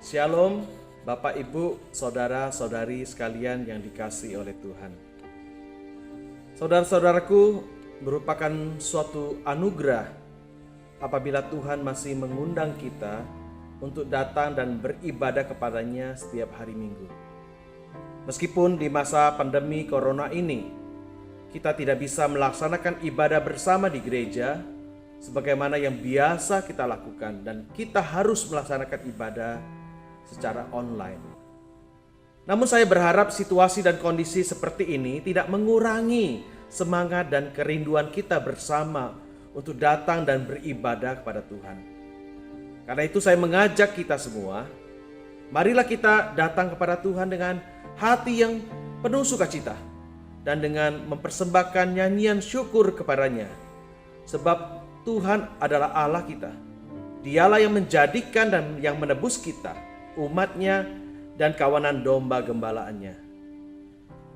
Shalom, Bapak, Ibu, Saudara-saudari sekalian yang dikasihi oleh Tuhan. Saudara-saudaraku, merupakan suatu anugerah apabila Tuhan masih mengundang kita untuk datang dan beribadah kepadanya setiap hari Minggu. Meskipun di masa pandemi Corona ini, kita tidak bisa melaksanakan ibadah bersama di gereja sebagaimana yang biasa kita lakukan, dan kita harus melaksanakan ibadah secara online. Namun saya berharap situasi dan kondisi seperti ini tidak mengurangi semangat dan kerinduan kita bersama untuk datang dan beribadah kepada Tuhan. Karena itu saya mengajak kita semua, marilah kita datang kepada Tuhan dengan hati yang penuh sukacita dan dengan mempersembahkan nyanyian syukur kepadanya. Sebab Tuhan adalah Allah kita. Dialah yang menjadikan dan yang menebus kita, umatnya dan kawanan domba gembalaannya.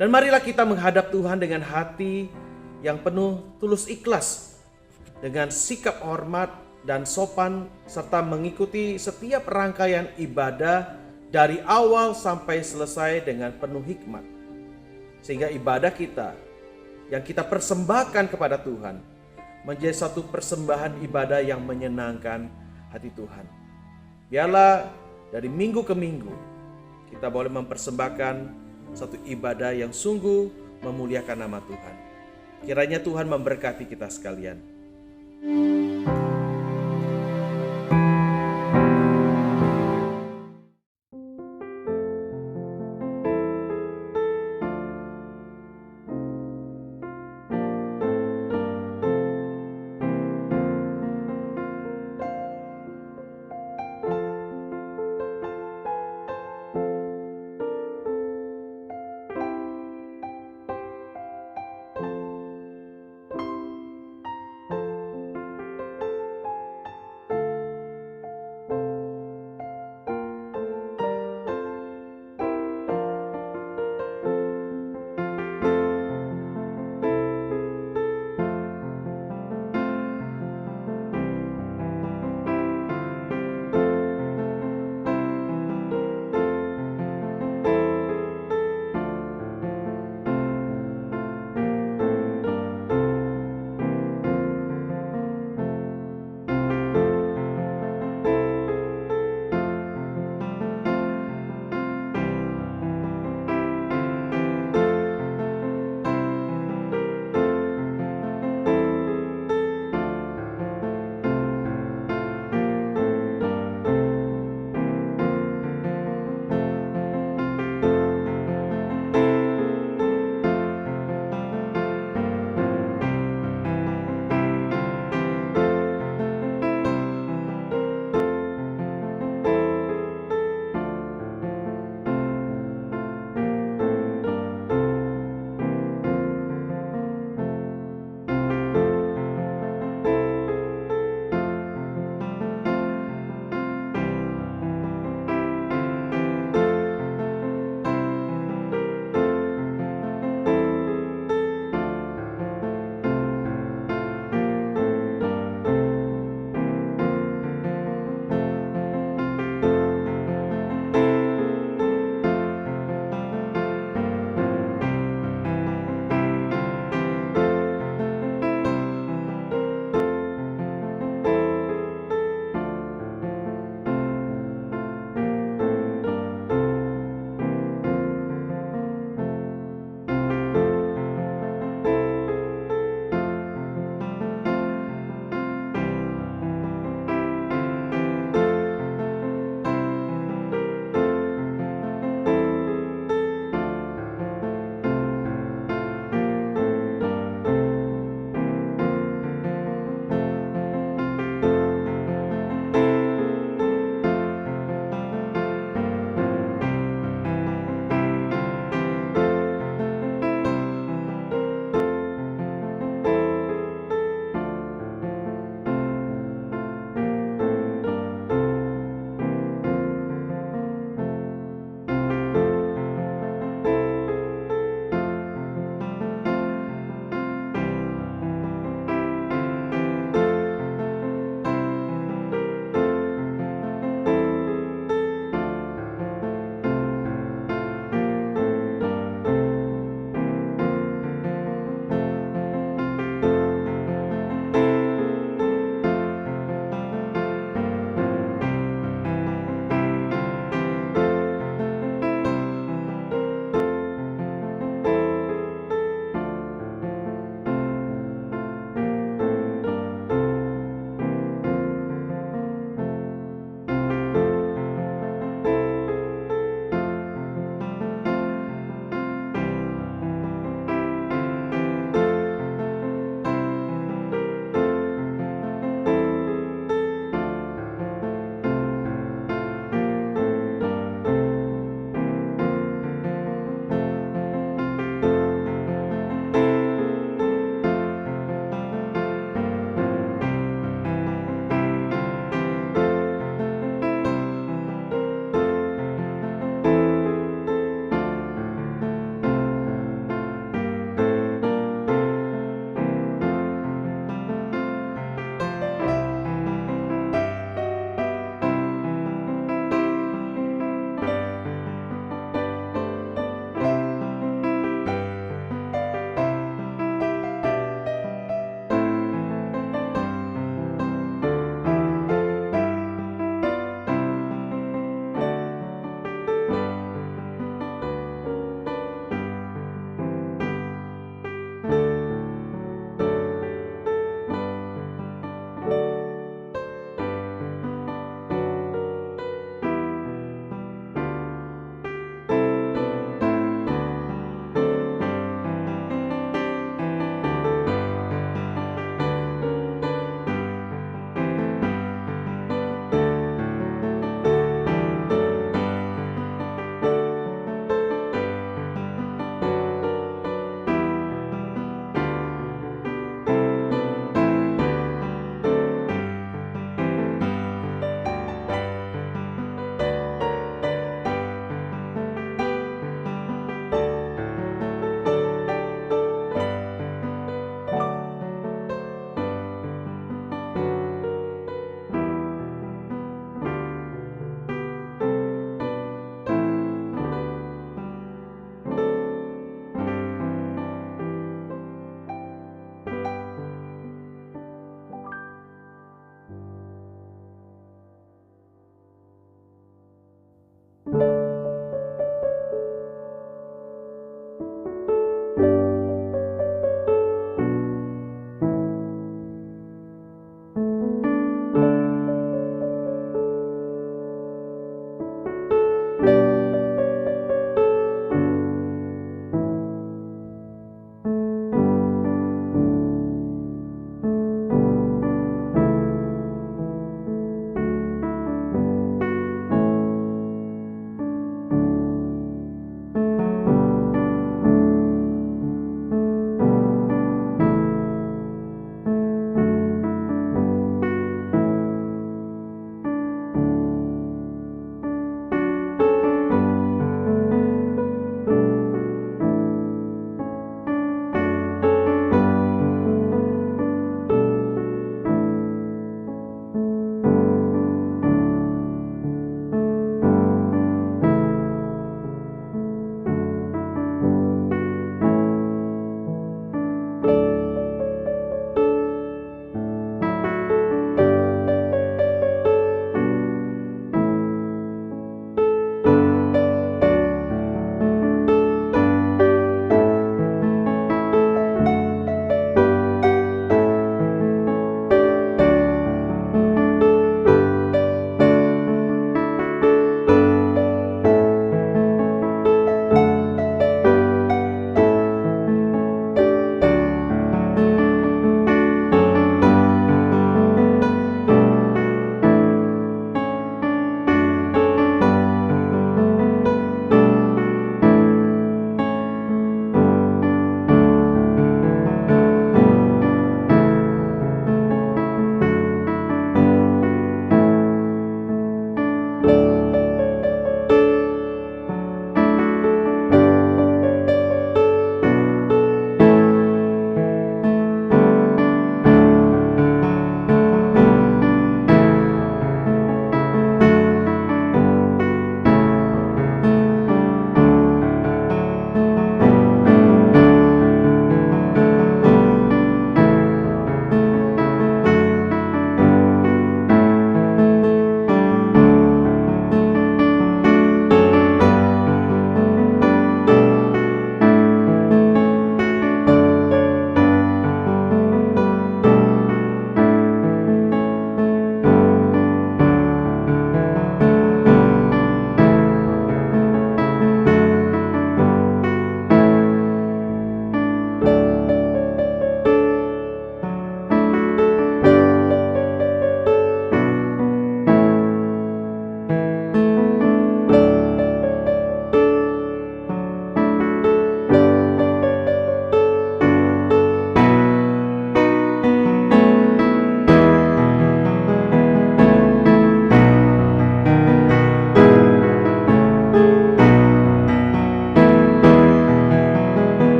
Dan marilah kita menghadap Tuhan dengan hati yang penuh tulus ikhlas, dengan sikap hormat dan sopan, serta mengikuti setiap rangkaian ibadah dari awal sampai selesai dengan penuh hikmat. Sehingga ibadah kita yang kita persembahkan kepada Tuhan menjadi satu persembahan ibadah yang menyenangkan hati Tuhan. Biarlah dari minggu ke minggu kita boleh mempersembahkan satu ibadah yang sungguh memuliakan nama Tuhan. Kiranya Tuhan memberkati kita sekalian.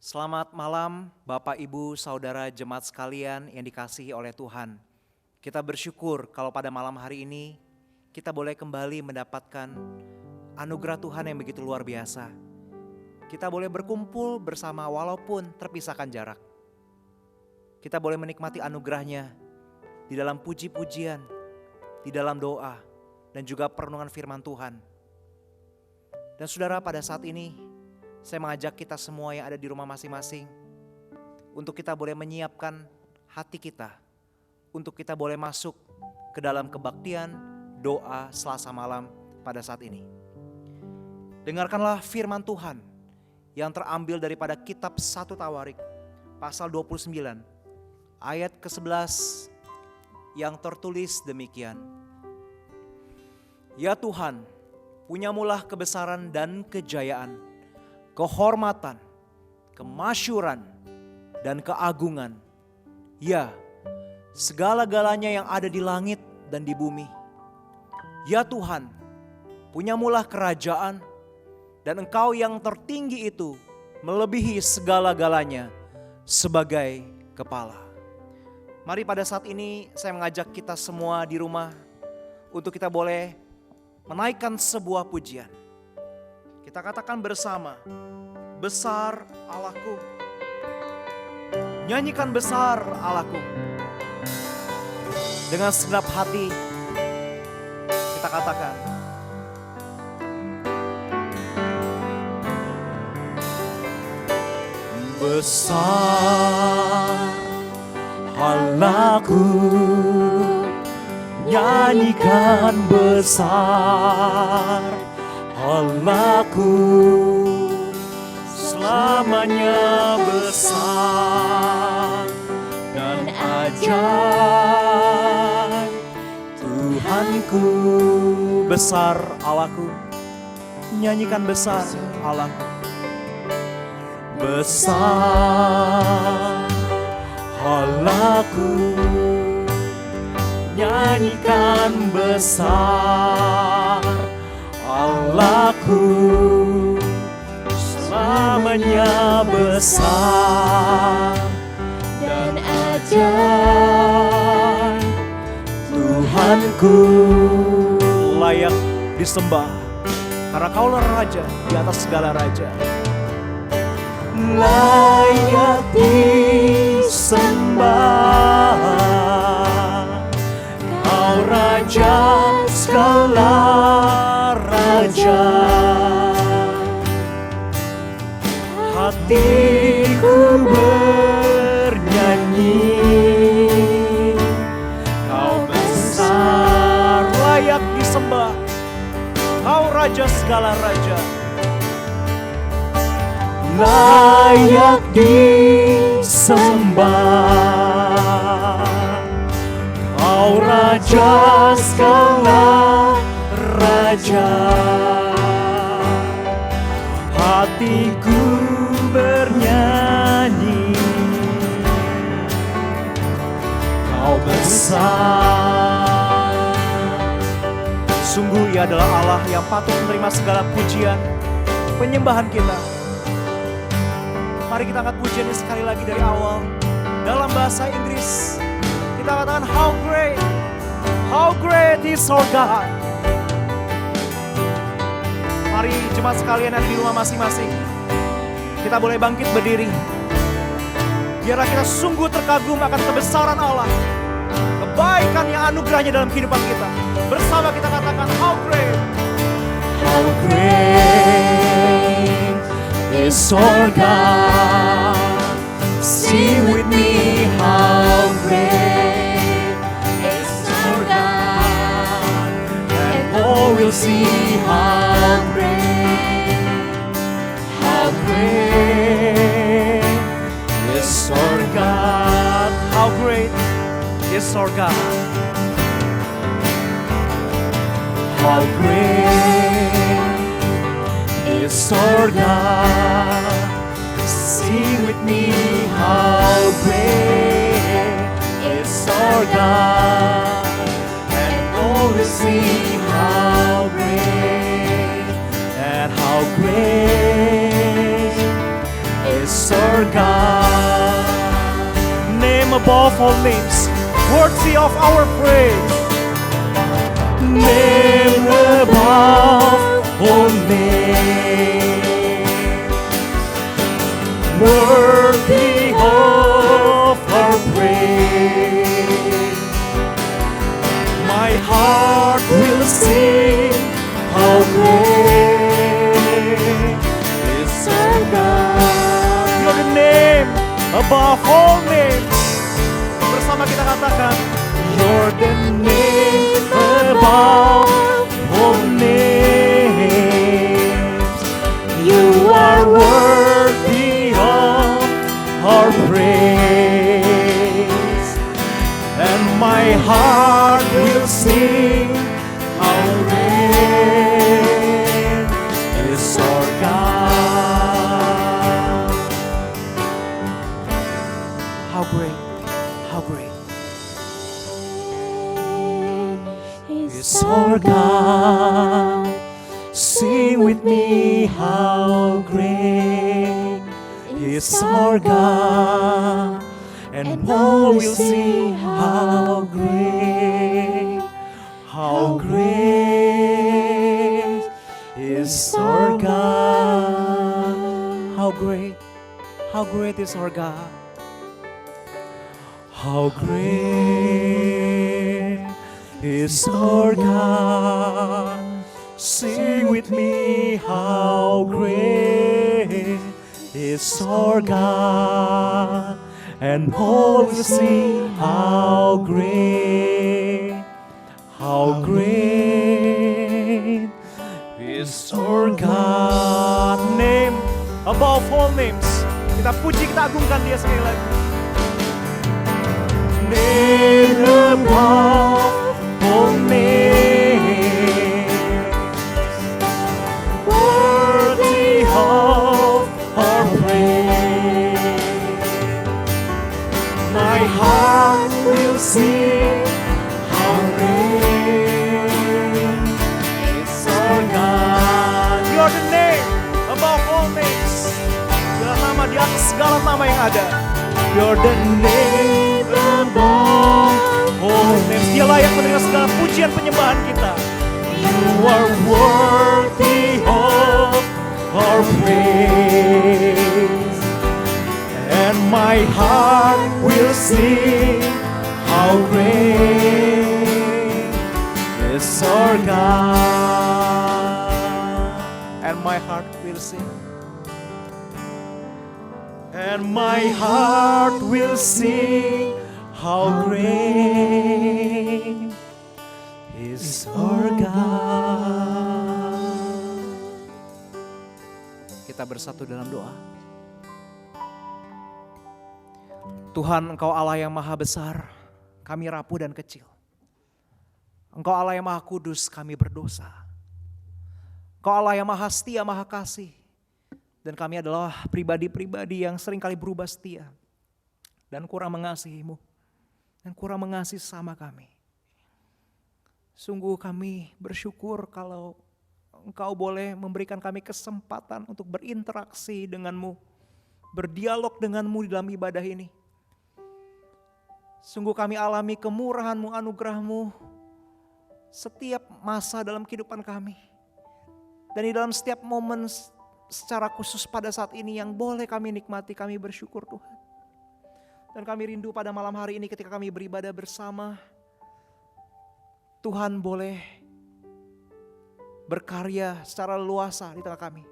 Selamat malam Bapak, Ibu, Saudara, jemaat sekalian yang dikasihi oleh Tuhan. Kita bersyukur kalau pada malam hari ini kita boleh kembali mendapatkan anugerah Tuhan yang begitu luar biasa. Kita boleh berkumpul bersama walaupun terpisahkan jarak. Kita boleh menikmati anugerahnya di dalam puji-pujian, di dalam doa, dan juga perenungan firman Tuhan. Dan saudara, pada saat ini saya mengajak kita semua yang ada di rumah masing-masing untuk kita boleh menyiapkan hati kita, untuk kita boleh masuk ke dalam kebaktian doa Selasa malam pada saat ini. Dengarkanlah firman Tuhan yang terambil daripada kitab 1 Tawarik pasal 29 ayat ke-11 yang tertulis demikian. Ya Tuhan, punyamulah kebesaran dan kejayaan, kehormatan, kemasyuran, dan keagungan. Ya, segala-galanya yang ada di langit dan di bumi. Ya Tuhan, punyamulah kerajaan, dan Engkau yang tertinggi itu melebihi segala-galanya sebagai kepala. Mari pada saat ini saya mengajak kita semua di rumah untuk kita boleh menaikkan sebuah pujian. Kita katakan bersama, besar Allahku. Nyanyikan besar Allahku. Dengan segenap hati kita katakan, besar Allahku. Nyanyikan besar Allahku, selamanya besar dan ajaib Tuhanku. Besar Allahku, nyanyikan besar Allahku. Besar Allahku, nyanyikan besar Allahku, selamanya besar dan ajaib Tuhanku. Layak disembah karena Kaulah Raja di atas segala raja. Layak disembah, Kau Raja segala raja. Hatiku bernyanyi, Kau besar, layak disembah, Kau Raja segala raja. Layak disembah, Kau Raja segala raja. Hatiku bernyanyi, Kau besar. Sungguh Ia adalah Allah yang patut menerima segala pujian, penyembahan kita. Mari kita angkat pujiannya sekali lagi dari awal. Dalam bahasa Inggris kita katakan, how great is our God. Mari jemaat sekalian ada di rumah masing-masing, kita boleh bangkit berdiri. Biarlah kita sungguh terkagum akan kebesaran Allah, kebaikan yang anugerahnya dalam kehidupan kita. Bersama kita katakan, how great is our God. Sing with me, how great is our God, and all will see how great is our God. How great is our God. How great is our God. Sing with me, how great is our God, and all will see how great, and how great is is our God. Name above all names, worthy of our praise. Name above all names, worthy of our praise. My heart will sing, how great is our God. You're the name above all names. Bersama kita katakan, you're the name above all names. You are worthy of our praise. And my heart will sing, how great is our God. How great, how great is our God. Sing with me, how great is our God. And all will see how great is our God. How great is our God. How great is our God. Sing with me, how great is our God. And all will see how great is our God. Name above all names. Kita puji, kita agungkan Dia sekali lagi. Name above all names, worthy of our praise. My heart will sing, how great is our God. You're the name above all names. Dialah nama di atas segala nama yang ada. You're the name above all names. Dia layak menerima segala pujian penyembahan kita. You are worthy of our praise. And my heart will sing, how great is our God. And my heart will sing. And my heart will sing, how great is our God. Kita bersatu dalam doa. Tuhan, Engkau Allah yang maha besar, kami rapuh dan kecil. Engkau Allah yang maha kudus, kami berdosa. Engkau Allah yang maha setia, maha kasih. Dan kami adalah pribadi-pribadi yang seringkali berubah setia. Dan kurang mengasihi-Mu. Dan kurang mengasihi sesama kami. Sungguh kami bersyukur kalau Engkau boleh memberikan kami kesempatan untuk berinteraksi dengan-Mu. Berdialog dengan-Mu di dalam ibadah ini. Sungguh kami alami kemurahan-Mu, anugerah-Mu setiap masa dalam kehidupan kami. Dan di dalam setiap momen secara khusus pada saat ini yang boleh kami nikmati, kami bersyukur Tuhan. Dan kami rindu pada malam hari ini ketika kami beribadah bersama, Tuhan boleh berkarya secara luasa di tengah kami.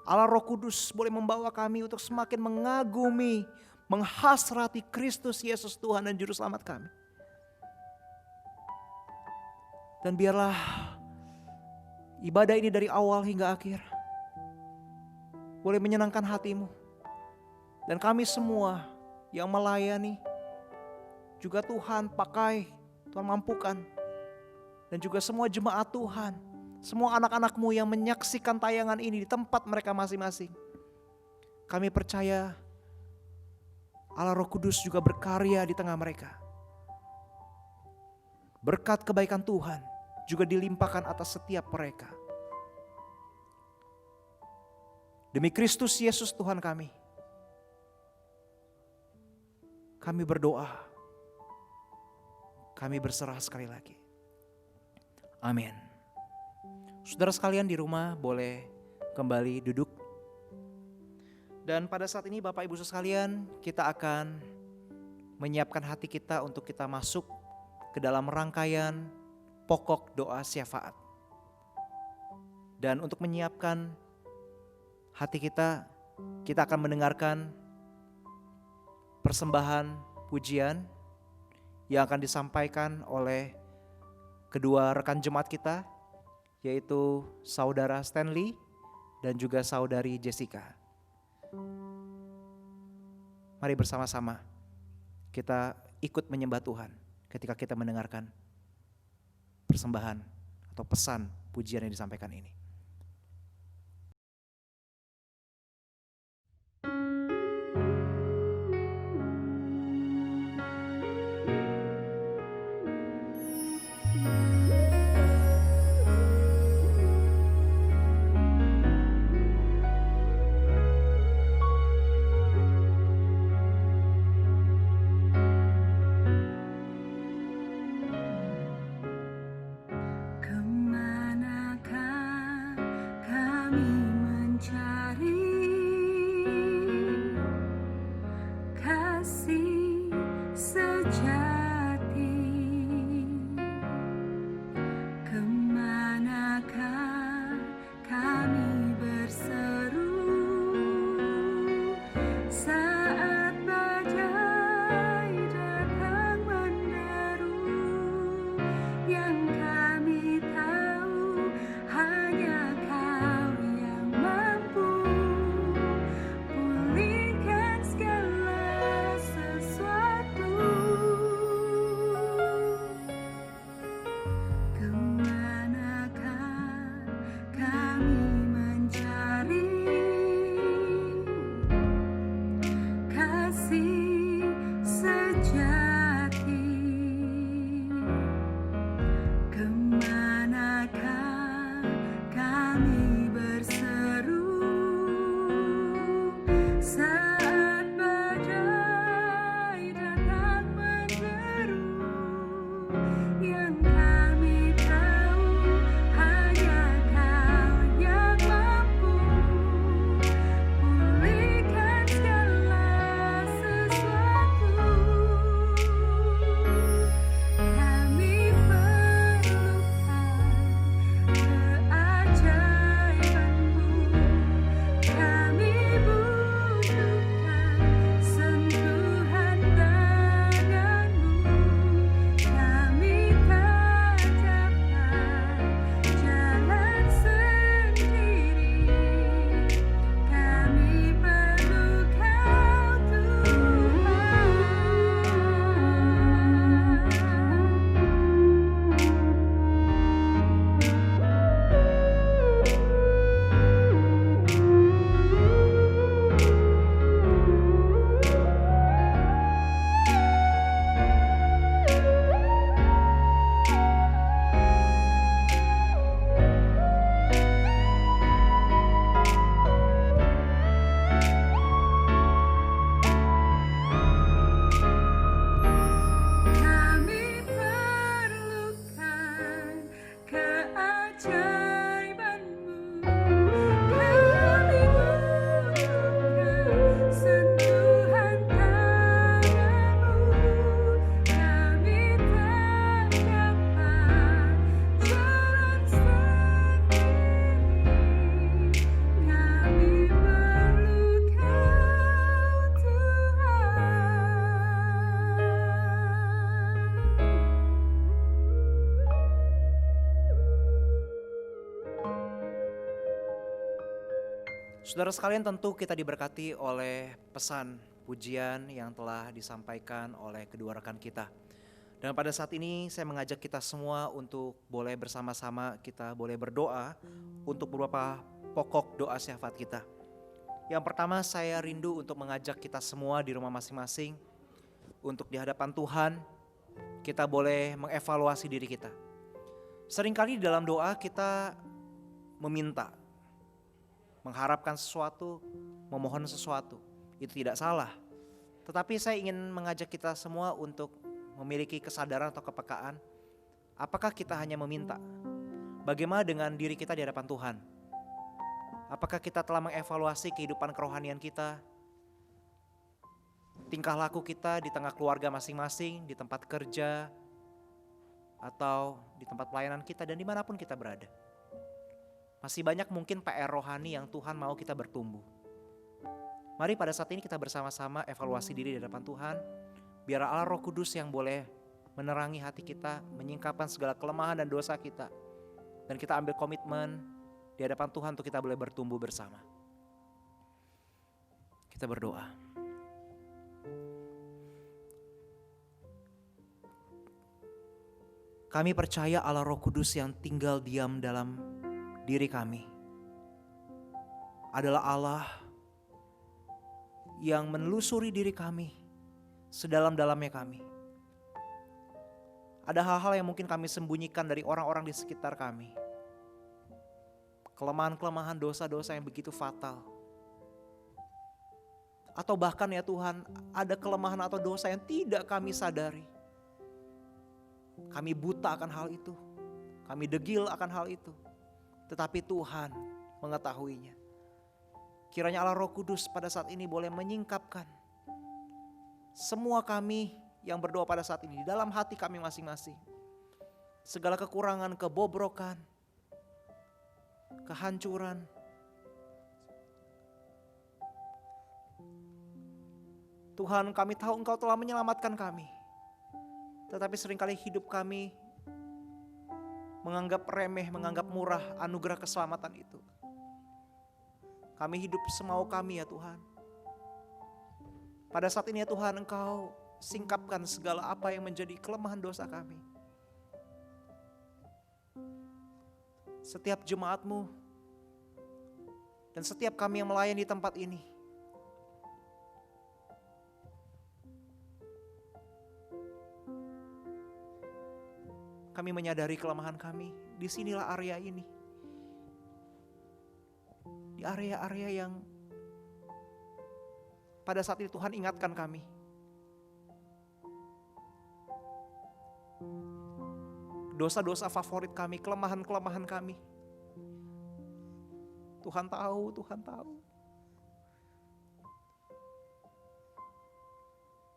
Allah Roh Kudus boleh membawa kami untuk semakin mengagumi, menghasrati Kristus Yesus Tuhan dan Juru Selamat kami. Dan biarlah ibadah ini dari awal hingga akhir boleh menyenangkan hati-Mu. Dan kami semua yang melayani juga Tuhan pakai, Tuhan mampukan. Dan juga semua jemaat Tuhan, semua anak-anak-Mu yang menyaksikan tayangan ini di tempat mereka masing-masing. Kami percaya Allah Roh Kudus juga berkarya di tengah mereka. Berkat kebaikan Tuhan juga dilimpahkan atas setiap mereka. Demi Kristus Yesus Tuhan kami berdoa, kami berserah sekali lagi. Amin. Saudara sekalian di rumah boleh kembali duduk. Dan pada saat ini Bapak Ibu sekalian, kita akan menyiapkan hati kita untuk kita masuk ke dalam rangkaian pokok doa syafaat. Dan untuk menyiapkan hati kita akan mendengarkan persembahan pujian yang akan disampaikan oleh kedua rekan jemaat kita, yaitu Saudara Stanley dan juga Saudari Jessica. Mari bersama-sama kita ikut menyembah Tuhan ketika kita mendengarkan persembahan atau pesan pujian yang disampaikan ini. Saudara sekalian, tentu kita diberkati oleh pesan pujian yang telah disampaikan oleh kedua rekan kita. Dan pada saat ini saya mengajak kita semua untuk boleh bersama-sama kita boleh berdoa untuk beberapa pokok doa syafaat kita. Yang pertama, saya rindu untuk mengajak kita semua di rumah masing-masing untuk di hadapan Tuhan kita boleh mengevaluasi diri kita. Seringkali di dalam doa kita meminta, mengharapkan sesuatu, memohon sesuatu. Itu tidak salah. Tetapi saya ingin mengajak kita semua untuk memiliki kesadaran atau kepekaan. Apakah kita hanya meminta? Bagaimana dengan diri kita di hadapan Tuhan? Apakah kita telah mengevaluasi kehidupan kerohanian kita? Tingkah laku kita di tengah keluarga masing-masing, di tempat kerja, atau di tempat pelayanan kita dan dimanapun kita berada. Masih banyak mungkin PR rohani yang Tuhan mau kita bertumbuh. Mari pada saat ini kita bersama-sama evaluasi diri di hadapan Tuhan. Biar Allah Roh Kudus yang boleh menerangi hati kita, menyingkapkan segala kelemahan dan dosa kita. Dan kita ambil komitmen di hadapan Tuhan untuk kita boleh bertumbuh bersama. Kita berdoa. Kami percaya Allah Roh Kudus yang tinggal diam dalam diri kami adalah Allah yang menelusuri diri kami sedalam-dalamnya kami. Ada hal-hal yang mungkin kami sembunyikan dari orang-orang di sekitar kami. Kelemahan-kelemahan, dosa-dosa yang begitu fatal. Atau bahkan ya Tuhan, ada kelemahan atau dosa yang tidak kami sadari. Kami buta akan hal itu. Kami degil akan hal itu. Tetapi Tuhan mengetahuinya. Kiranya Allah Roh Kudus pada saat ini boleh menyingkapkan semua kami yang berdoa pada saat ini di dalam hati kami masing-masing. Segala kekurangan, kebobrokan, kehancuran. Tuhan, kami tahu Engkau telah menyelamatkan kami. Tetapi seringkali hidup kami menganggap remeh, menganggap murah anugerah keselamatan itu. Kami hidup semau kami ya Tuhan. Pada saat ini ya Tuhan, Engkau singkapkan segala apa yang menjadi kelemahan dosa kami. Setiap jemaat-Mu dan setiap kami yang melayani di tempat ini, kami menyadari kelemahan kami. Disinilah area ini. Di area-area yang pada saat itu Tuhan ingatkan kami. Dosa-dosa favorit kami, kelemahan-kelemahan kami. Tuhan tahu, Tuhan tahu.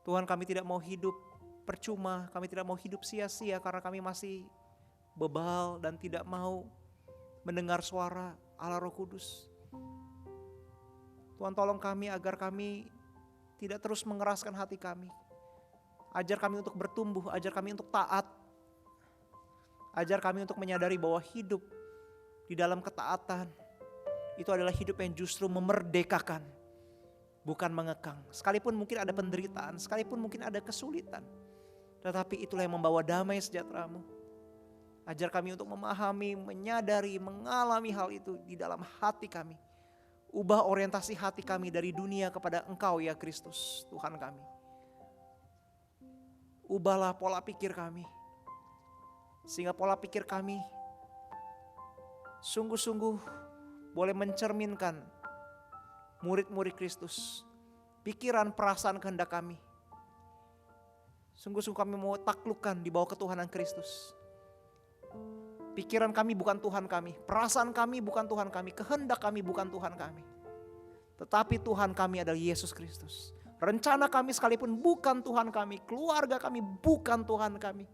Tuhan, kami tidak mau hidup percuma, kami tidak mau hidup sia-sia karena kami masih bebal dan tidak mau mendengar suara Allah Roh Kudus. Tuhan, tolong kami agar kami tidak terus mengeraskan hati kami. Ajar kami untuk bertumbuh, ajar kami untuk taat. Ajar kami untuk menyadari bahwa hidup di dalam ketaatan itu adalah hidup yang justru memerdekakan, bukan mengekang. Sekalipun mungkin ada penderitaan, sekalipun mungkin ada kesulitan, tetapi itulah yang membawa damai sejahtera-Mu. Ajar kami untuk memahami, menyadari, mengalami hal itu di dalam hati kami. Ubah orientasi hati kami dari dunia kepada Engkau ya Kristus, Tuhan kami. Ubahlah pola pikir kami, sehingga pola pikir kami sungguh-sungguh boleh mencerminkan murid-murid Kristus. Pikiran, perasaan, kehendak kami sungguh-sungguh kami mau taklukkan di bawah ketuhanan Kristus. Pikiran kami bukan Tuhan kami, perasaan kami bukan Tuhan kami, kehendak kami bukan Tuhan kami. Tetapi Tuhan kami adalah Yesus Kristus. Rencana kami sekalipun bukan Tuhan kami, keluarga kami bukan Tuhan kami,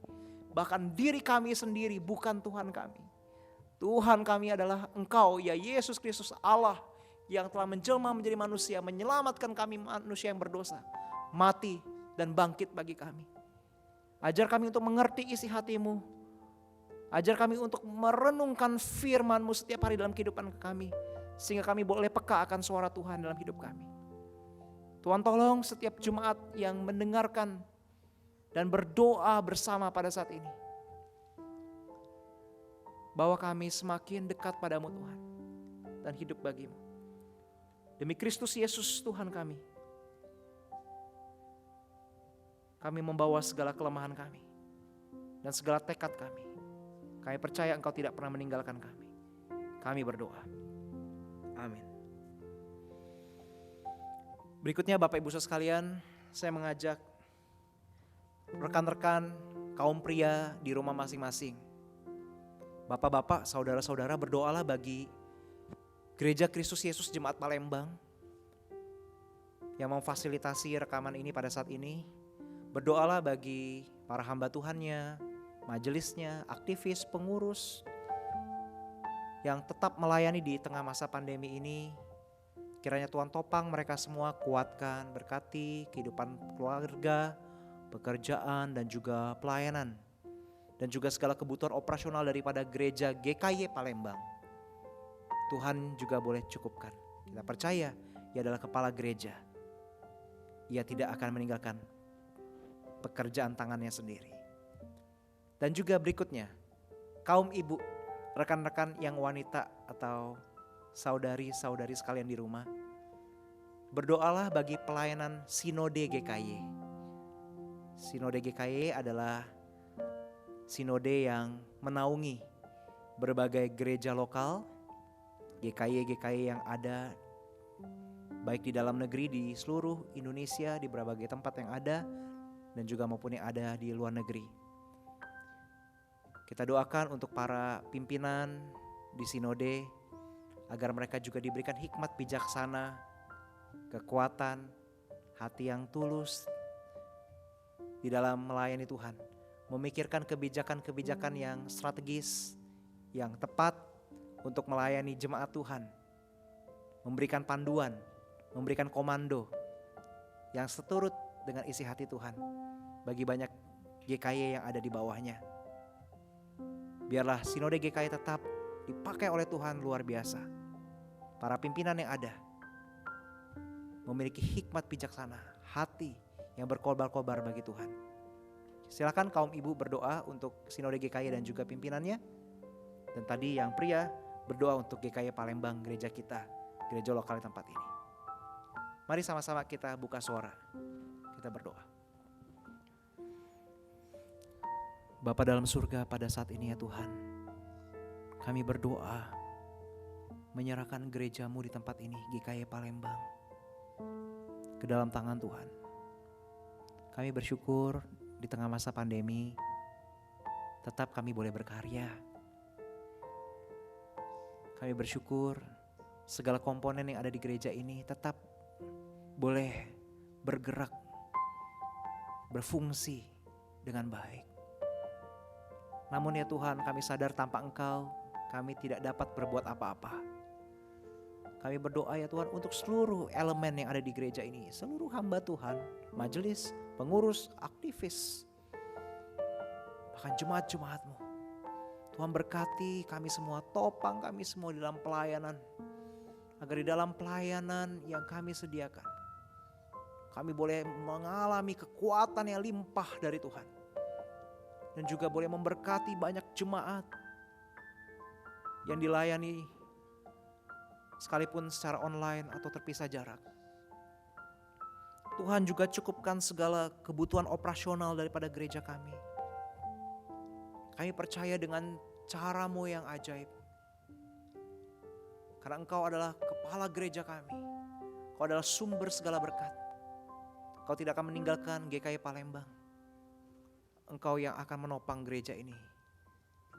bahkan diri kami sendiri bukan Tuhan kami. Tuhan kami adalah Engkau ya Yesus Kristus, Allah yang telah menjelma menjadi manusia, menyelamatkan kami manusia yang berdosa, mati dan bangkit bagi kami. Ajar kami untuk mengerti isi hati-Mu. Ajar kami untuk merenungkan firman-Mu setiap hari dalam kehidupan kami, sehingga kami boleh peka akan suara Tuhan dalam hidup kami. Tuhan, tolong setiap jemaat yang mendengarkan dan berdoa bersama pada saat ini, bahwa kami semakin dekat padamu Tuhan dan hidup bagi-Mu. Demi Kristus Yesus Tuhan kami membawa segala kelemahan kami dan segala tekad kami. Kami percaya Engkau tidak pernah meninggalkan kami. Kami berdoa. Amin. Berikutnya Bapak Ibu Saudara sekalian, saya mengajak rekan-rekan kaum pria di rumah masing-masing. Bapak-bapak, saudara-saudara, berdoalah bagi Gereja Kristus Yesus Jemaat Palembang yang memfasilitasi rekaman ini pada saat ini. Berdoalah bagi para hamba Tuhannya, majelisnya, aktivis, pengurus yang tetap melayani di tengah masa pandemi ini. Kiranya Tuhan topang mereka semua, kuatkan, berkati kehidupan keluarga, pekerjaan, dan juga pelayanan. Dan juga segala kebutuhan operasional daripada gereja GKY Palembang. Tuhan juga boleh cukupkan. Kita percaya Ia adalah kepala gereja. Ia tidak akan meninggalkan pekerjaan tangannya sendiri. Dan juga berikutnya, kaum ibu, rekan-rekan yang wanita atau saudari-saudari sekalian di rumah, berdoalah bagi pelayanan Sinode GKY. Sinode GKY adalah sinode yang menaungi berbagai gereja lokal, GKY yang ada baik di dalam negeri, di seluruh Indonesia, di berbagai tempat yang ada, dan juga maupun yang ada di luar negeri. Kita doakan untuk para pimpinan di sinode, agar mereka juga diberikan hikmat bijaksana, kekuatan, hati yang tulus di dalam melayani Tuhan. Memikirkan kebijakan-kebijakan yang strategis, yang tepat untuk melayani jemaat Tuhan. Memberikan panduan, memberikan komando yang seturut dengan isi hati Tuhan bagi banyak GKY yang ada di bawahnya. Biarlah sinode GKY tetap dipakai oleh Tuhan luar biasa. Para pimpinan yang ada memiliki hikmat bijaksana, hati yang berkobar-kobar bagi Tuhan. Silakan kaum ibu berdoa untuk sinode GKY dan juga pimpinannya. Dan tadi yang pria berdoa untuk GKY Palembang, gereja kita, gereja lokal di tempat ini. Mari sama-sama kita buka suara, kita berdoa. Bapa dalam surga, pada saat ini ya Tuhan, kami berdoa menyerahkan gerejamu di tempat ini, GKY Palembang, ke dalam tangan Tuhan. Kami bersyukur di tengah masa pandemi, tetap kami boleh berkarya. Kami bersyukur segala komponen yang ada di gereja ini tetap boleh bergerak, berfungsi dengan baik. Namun ya Tuhan, kami sadar tanpa Engkau kami tidak dapat berbuat apa-apa. Kami berdoa ya Tuhan untuk seluruh elemen yang ada di gereja ini, seluruh hamba Tuhan, majelis, pengurus, aktivis, bahkan jemaat-jemaat-Mu. Tuhan berkati kami semua, topang kami semua di dalam pelayanan, agar di dalam pelayanan yang kami sediakan, kami boleh mengalami kekuatan yang limpah dari Tuhan. Dan juga boleh memberkati banyak jemaat yang dilayani sekalipun secara online atau terpisah jarak. Tuhan juga cukupkan segala kebutuhan operasional daripada gereja kami. Kami percaya dengan cara-Mu yang ajaib. Karena Engkau adalah kepala gereja kami. Engkau adalah sumber segala berkat. Engkau tidak akan meninggalkan GKY Palembang. Engkau yang akan menopang gereja ini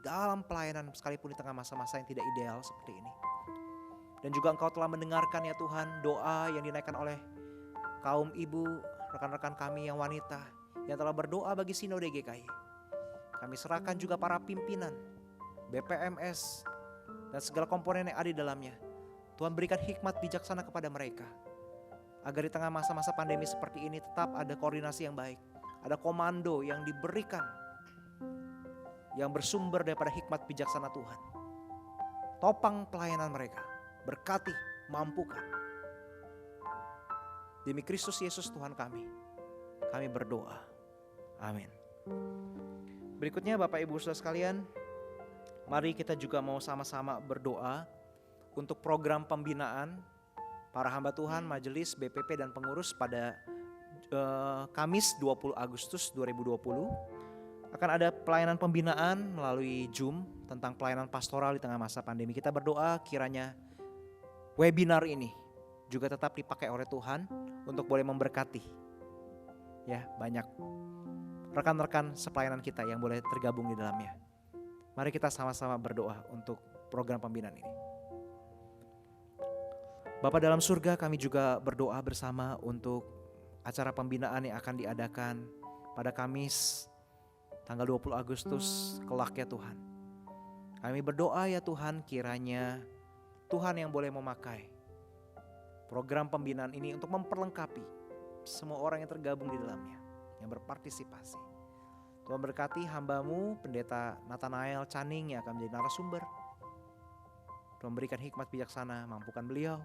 dalam pelayanan sekalipun di tengah masa-masa yang tidak ideal seperti ini. Dan juga Engkau telah mendengarkan ya Tuhan doa yang dinaikkan oleh kaum ibu, rekan-rekan kami yang wanita yang telah berdoa bagi sinode GKY. Kami serahkan juga para pimpinan, BPMS, dan segala komponen yang ada di dalamnya. Tuhan berikan hikmat bijaksana kepada mereka, agar di tengah masa-masa pandemi seperti ini tetap ada koordinasi yang baik, ada komando yang diberikan yang bersumber daripada hikmat bijaksana Tuhan. Topang pelayanan mereka, berkati, mampukan. Demi Kristus Yesus Tuhan kami berdoa. Amin. Berikutnya Bapak Ibu Saudara sekalian, mari kita juga mau sama-sama berdoa untuk program pembinaan para hamba Tuhan, majelis, BPP dan pengurus pada Kamis 20 Agustus 2020. Akan ada pelayanan pembinaan melalui Zoom tentang pelayanan pastoral di tengah masa pandemi. Kita berdoa kiranya webinar ini juga tetap dipakai oleh Tuhan untuk boleh memberkati. Ya, banyak rekan-rekan sepelayanan kita yang boleh tergabung di dalamnya. Mari kita sama-sama berdoa untuk program pembinaan ini. Bapa dalam surga, kami juga berdoa bersama untuk acara pembinaan yang akan diadakan pada Kamis tanggal 20 Agustus kelak ya Tuhan. Kami berdoa ya Tuhan, kiranya Tuhan yang boleh memakai program pembinaan ini untuk memperlengkapi semua orang yang tergabung di dalamnya, yang berpartisipasi. Tuhan berkati hamba-Mu Pendeta Nathanael Canning yang akan menjadi narasumber. Tuhan berikan hikmat bijaksana, mampukan beliau,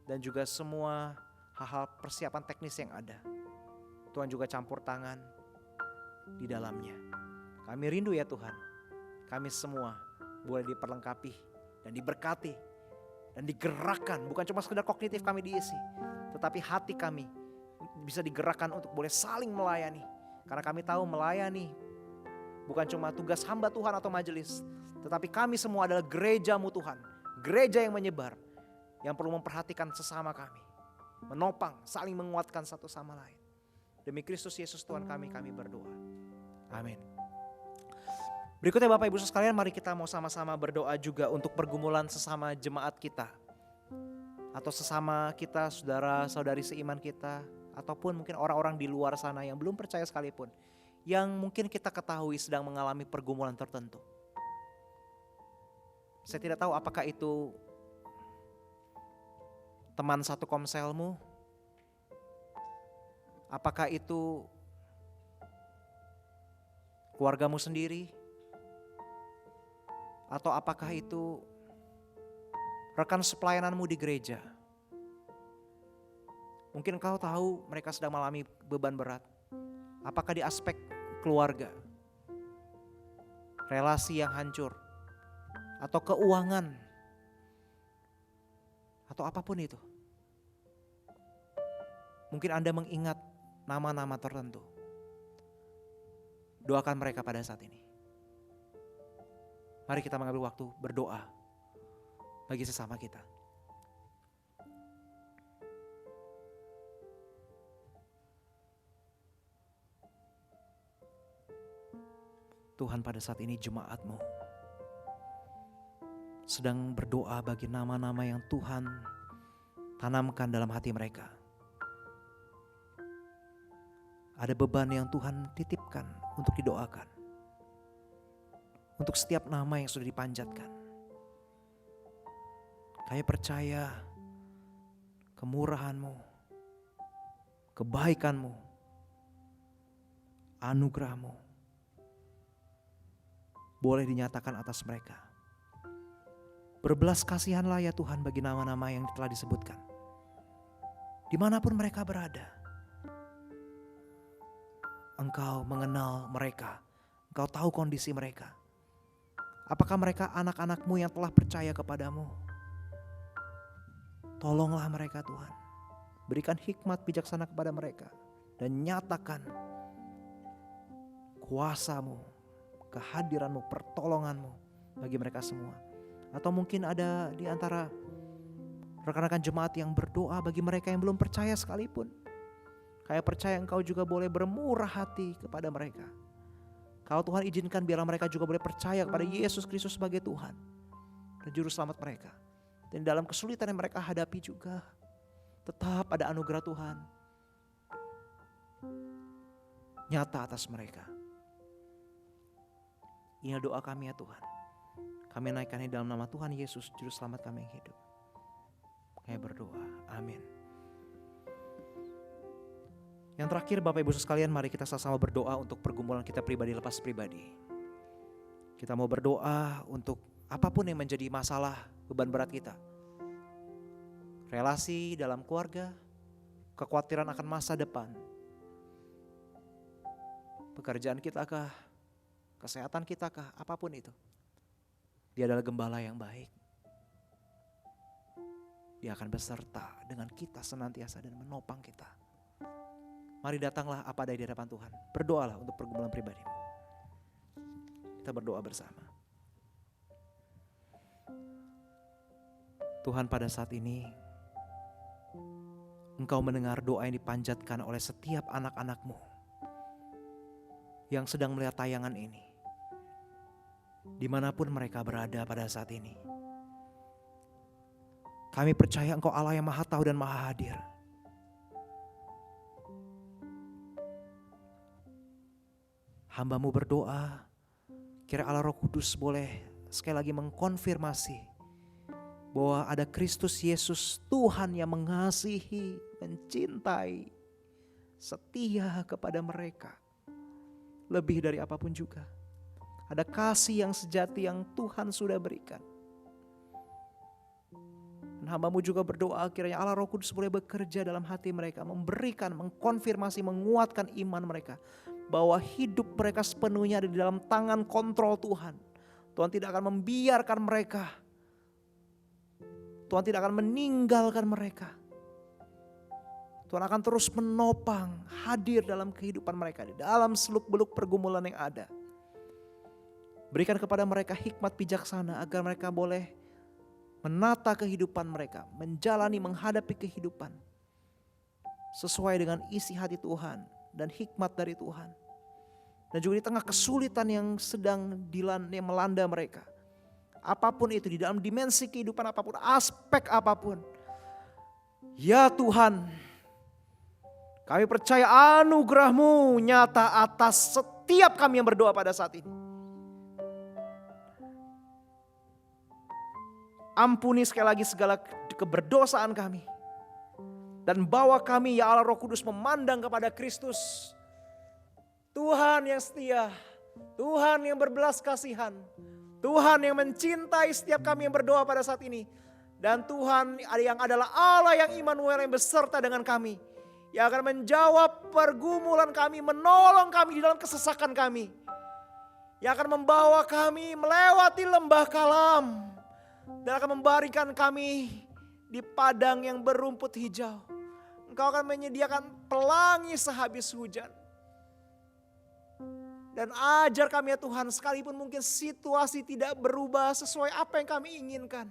dan juga semua hal-hal persiapan teknis yang ada. Tuhan juga campur tangan di dalamnya. Kami rindu ya Tuhan, kami semua boleh diperlengkapi dan diberkati dan digerakkan. Bukan cuma sekedar kognitif kami diisi, tetapi hati kami bisa digerakkan untuk boleh saling melayani. Karena kami tahu melayani bukan cuma tugas hamba Tuhan atau majelis, tetapi kami semua adalah gereja-Mu Tuhan. Gereja yang menyebar, yang perlu memperhatikan sesama kami, menopang, saling menguatkan satu sama lain. Demi Kristus Yesus Tuhan kami berdoa. Amin. Berikutnya Bapak Ibu sekalian, mari kita mau sama-sama berdoa juga untuk pergumulan sesama jemaat kita, atau sesama kita, saudara-saudari seiman kita, ataupun mungkin orang-orang di luar sana yang belum percaya sekalipun, yang mungkin kita ketahui sedang mengalami pergumulan tertentu. Saya tidak tahu apakah itu teman satu komselmu, apakah itu keluargamu sendiri, atau apakah itu rekan sepelayananmu di gereja. Mungkin kau tahu mereka sedang mengalami beban berat. Apakah di aspek keluarga, relasi yang hancur, atau keuangan, atau apapun itu. Mungkin Anda mengingat nama-nama tertentu. Doakan mereka pada saat ini. Mari kita mengambil waktu berdoa bagi sesama kita. Tuhan, pada saat ini jemaat-Mu sedang berdoa bagi nama-nama yang Tuhan tanamkan dalam hati mereka. Ada beban yang Tuhan titipkan untuk didoakan. Untuk setiap nama yang sudah dipanjatkan. Kami percaya kemurahan-Mu, kebaikan-Mu, anugerah-Mu boleh dinyatakan atas mereka. Berbelas kasihanlah ya Tuhan bagi nama-nama yang telah disebutkan. Dimanapun mereka berada, Engkau mengenal mereka, Engkau tahu kondisi mereka. Apakah mereka anak-anak-Mu yang telah percaya kepadamu? Tolonglah mereka Tuhan. Berikan hikmat bijaksana kepada mereka. Dan nyatakan kuasa-Mu, kehadiran-Mu, pertolongan-Mu bagi mereka semua. Atau mungkin ada di antara rekan-rekan jemaat yang berdoa bagi mereka yang belum percaya sekalipun. Kayak percaya Engkau juga boleh bermurah hati kepada mereka. Kalau Tuhan izinkan biarlah mereka juga boleh percaya kepada Yesus Kristus sebagai Tuhan dan Juru Selamat mereka. Dan dalam kesulitan yang mereka hadapi juga tetap ada anugerah Tuhan nyata atas mereka. Ini doa kami ya Tuhan. Kami naikkan dalam nama Tuhan Yesus, Juru Selamat kami yang hidup. Kami berdoa, amin. Yang terakhir Bapak Ibu sekalian, mari kita sama-sama berdoa untuk pergumulan kita pribadi lepas pribadi. Kita mau berdoa untuk apapun yang menjadi masalah, beban berat kita. Relasi dalam keluarga, kekhawatiran akan masa depan. Pekerjaan kita kah, kesehatan kita kah, apapun itu. Dia adalah gembala yang baik. Dia akan beserta dengan kita senantiasa dan menopang kita. Mari datanglah apa ada di hadapan Tuhan. Berdoalah untuk pergumulan pribadi. Kita berdoa bersama. Tuhan, pada saat ini Engkau mendengar doa yang dipanjatkan oleh setiap anak-anak-Mu yang sedang melihat tayangan ini, dimanapun mereka berada pada saat ini. Kami percaya Engkau Allah yang Maha Tahu dan Maha Hadir. Hamba-Mu berdoa, kira Allah Roh Kudus boleh sekali lagi mengkonfirmasi bahwa ada Kristus Yesus, Tuhan yang mengasihi, mencintai, setia kepada mereka lebih dari apapun juga. Ada kasih yang sejati yang Tuhan sudah berikan. Dan hamba-Mu juga berdoa kiranya Allah Roh Kudus boleh bekerja dalam hati mereka, memberikan, mengkonfirmasi, menguatkan iman mereka bahwa hidup mereka sepenuhnya ada di dalam tangan kontrol Tuhan. Tuhan tidak akan membiarkan mereka. Tuhan tidak akan meninggalkan mereka. Tuhan akan terus menopang, hadir dalam kehidupan mereka, di dalam seluk-beluk pergumulan yang ada. Berikan kepada mereka hikmat bijaksana agar mereka boleh menata kehidupan mereka, menjalani, menghadapi kehidupan sesuai dengan isi hati Tuhan dan hikmat dari Tuhan. Dan juga di tengah kesulitan yang sedang yang melanda mereka, apapun itu, di dalam dimensi kehidupan apapun, aspek apapun, ya Tuhan, kami percaya anugerah-Mu nyata atas setiap kami yang berdoa pada saat ini. Ampuni sekali lagi segala keberdosaan kami. Dan bawa kami ya Allah Roh Kudus memandang kepada Kristus. Tuhan yang setia, Tuhan yang berbelas kasihan, Tuhan yang mencintai setiap kami yang berdoa pada saat ini. Dan Tuhan yang adalah Allah yang Immanuel yang beserta dengan kami. Yang akan menjawab pergumulan kami, menolong kami di dalam kesesakan kami. Yang akan membawa kami melewati lembah kalam. Dan akan memberikan kami di padang yang berumput hijau. Engkau akan menyediakan pelangi sehabis hujan. Dan ajar kami ya Tuhan, sekalipun mungkin situasi tidak berubah sesuai apa yang kami inginkan.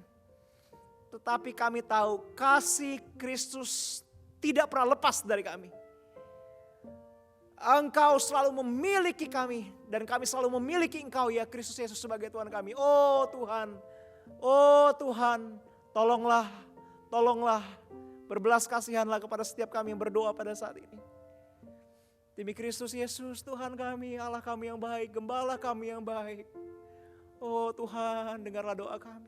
Tetapi kami tahu kasih Kristus tidak pernah lepas dari kami. Engkau selalu memiliki kami dan kami selalu memiliki Engkau ya Kristus Yesus sebagai Tuhan kami. Oh Tuhan, tolonglah, berbelas kasihanlah kepada setiap kami yang berdoa pada saat ini. Demi Kristus Yesus Tuhan kami, Allah kami yang baik, Gembala kami yang baik. Oh Tuhan, dengarlah doa kami.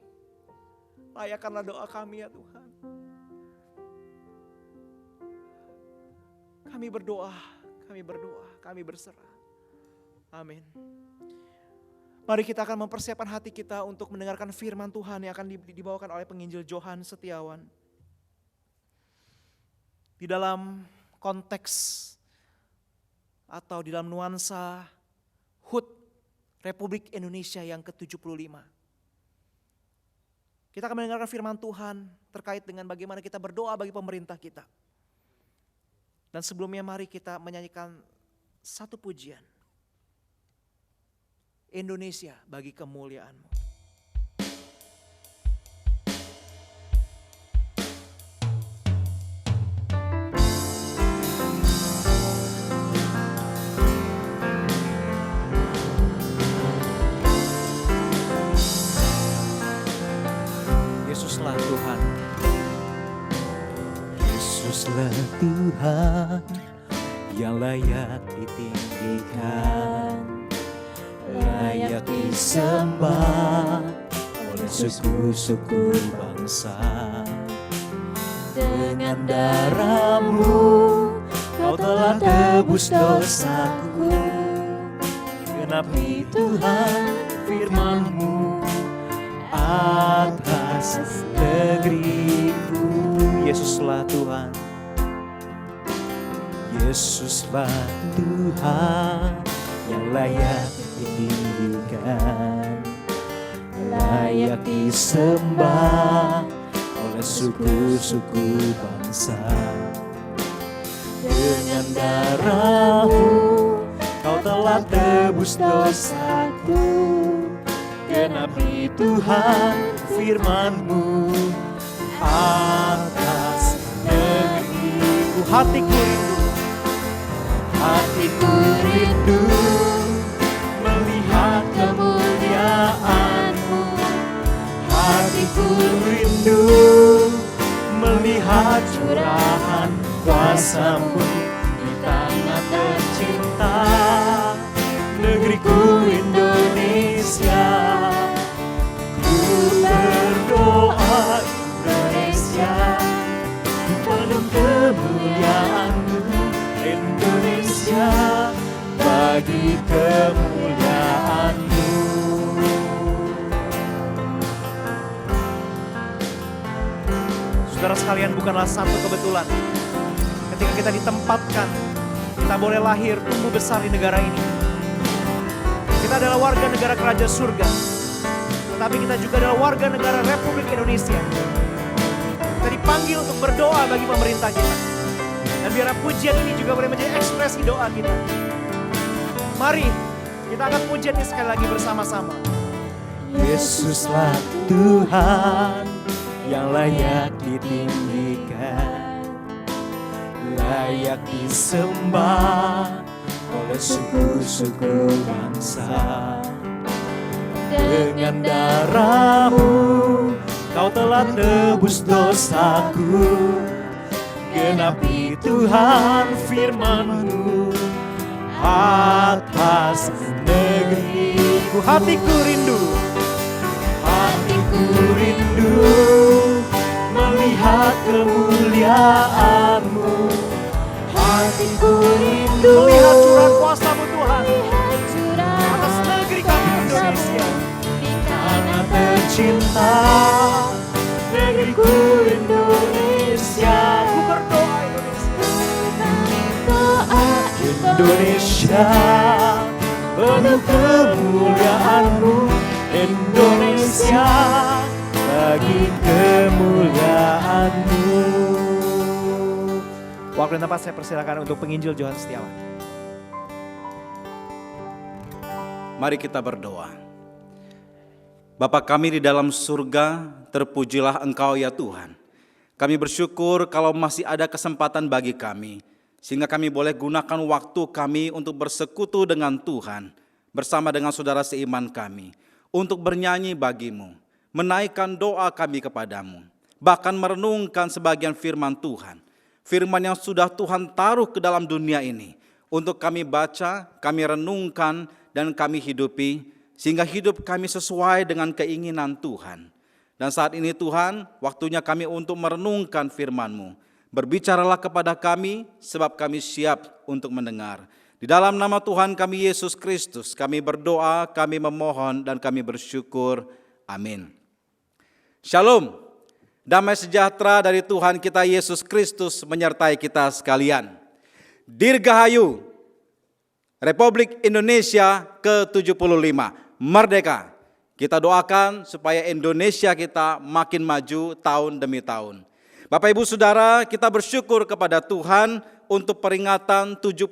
Layakkanlah doa kami ya Tuhan. Kami berdoa, kami berserah. Amin. Mari kita akan mempersiapkan hati kita untuk mendengarkan firman Tuhan yang akan dibawakan oleh penginjil Johan Setiawan. Di dalam konteks atau di dalam nuansa HUT Republik Indonesia yang ke-75. Kita akan mendengarkan firman Tuhan terkait dengan bagaimana kita berdoa bagi pemerintah kita. Dan sebelumnya mari kita menyanyikan satu pujian. Indonesia bagi kemuliaan-Mu. Yesuslah Tuhan. Yesuslah Tuhan yang layak ditinggikan, layak disembah oleh suku-suku bangsa. Dengan darah-Mu Kau telah tebus dosaku. Genapi Tuhan firman-Mu atas negeriku. Yesuslah Tuhan. Yesuslah Tuhan yang layak ditinggikan, layak disembah oleh suku-suku bangsa. Dengan darah-Mu Kau telah tebus dosaku. Genapi Tuhan firman-Mu atas negeriku. hatiku rindu. Hatiku rindu melihat kemuliaan-Mu. Hatiku rindu melihat curahan kuasa-Mu di tanah tercinta negeriku Indonesia. Ku berdoa Indonesia, penuh kemuliaan-Mu Indonesia, bagi kemuliaan-Mu. Saudara sekalian, bukanlah satu kebetulan ketika kita ditempatkan, kita boleh lahir tumbuh besar di negara ini. Kita adalah warga negara kerajaan surga, tetapi kita juga adalah warga negara Republik Indonesia. Kita dipanggil untuk berdoa bagi pemerintah kita. Dan biar pujian ini juga boleh menjadi ekspresi doa kita. Mari kita angkat pujian ini sekali lagi bersama-sama. Yesuslah Tuhan yang layak ditinggikan, layak disembah oleh suku-suku bangsa. Dengan darah-Mu Kau telah tebus dosaku, genapi Tuhan firman-Mu atas negeriku. Hatiku rindu, hatiku rindu melihat kemuliaan-Mu. Hatiku rindu melihat curahan kuasa-Mu Tuhan atas negeri kami Indonesia, tanah tercinta negeriku Indonesia. Ku berdoa Indonesia, penuh kemuliaan-Mu Indonesia, bagi kemuliaan-Mu. Waktu dan tempat saya persilakan untuk penginjil Johan Setiawan. Mari kita berdoa. Bapa kami di dalam surga, terpujilah Engkau ya Tuhan. Kami bersyukur kalau masih ada kesempatan bagi kami, sehingga kami boleh gunakan waktu kami untuk bersekutu dengan Tuhan, bersama dengan saudara seiman kami, untuk bernyanyi bagi-Mu, menaikkan doa kami kepadamu, bahkan merenungkan sebagian firman Tuhan. Firman yang sudah Tuhan taruh ke dalam dunia ini, untuk kami baca, kami renungkan, dan kami hidupi, sehingga hidup kami sesuai dengan keinginan Tuhan. Dan saat ini Tuhan, waktunya kami untuk merenungkan firman-Mu. Berbicaralah kepada kami, sebab kami siap untuk mendengar. Di dalam nama Tuhan kami Yesus Kristus, kami berdoa, kami memohon, dan kami bersyukur. Amin. Shalom. Damai sejahtera dari Tuhan kita Yesus Kristus menyertai kita sekalian. Dirgahayu, Republik Indonesia ke-75, merdeka. Kita doakan supaya Indonesia kita makin maju tahun demi tahun. Bapak Ibu Saudara, kita bersyukur kepada Tuhan untuk peringatan 75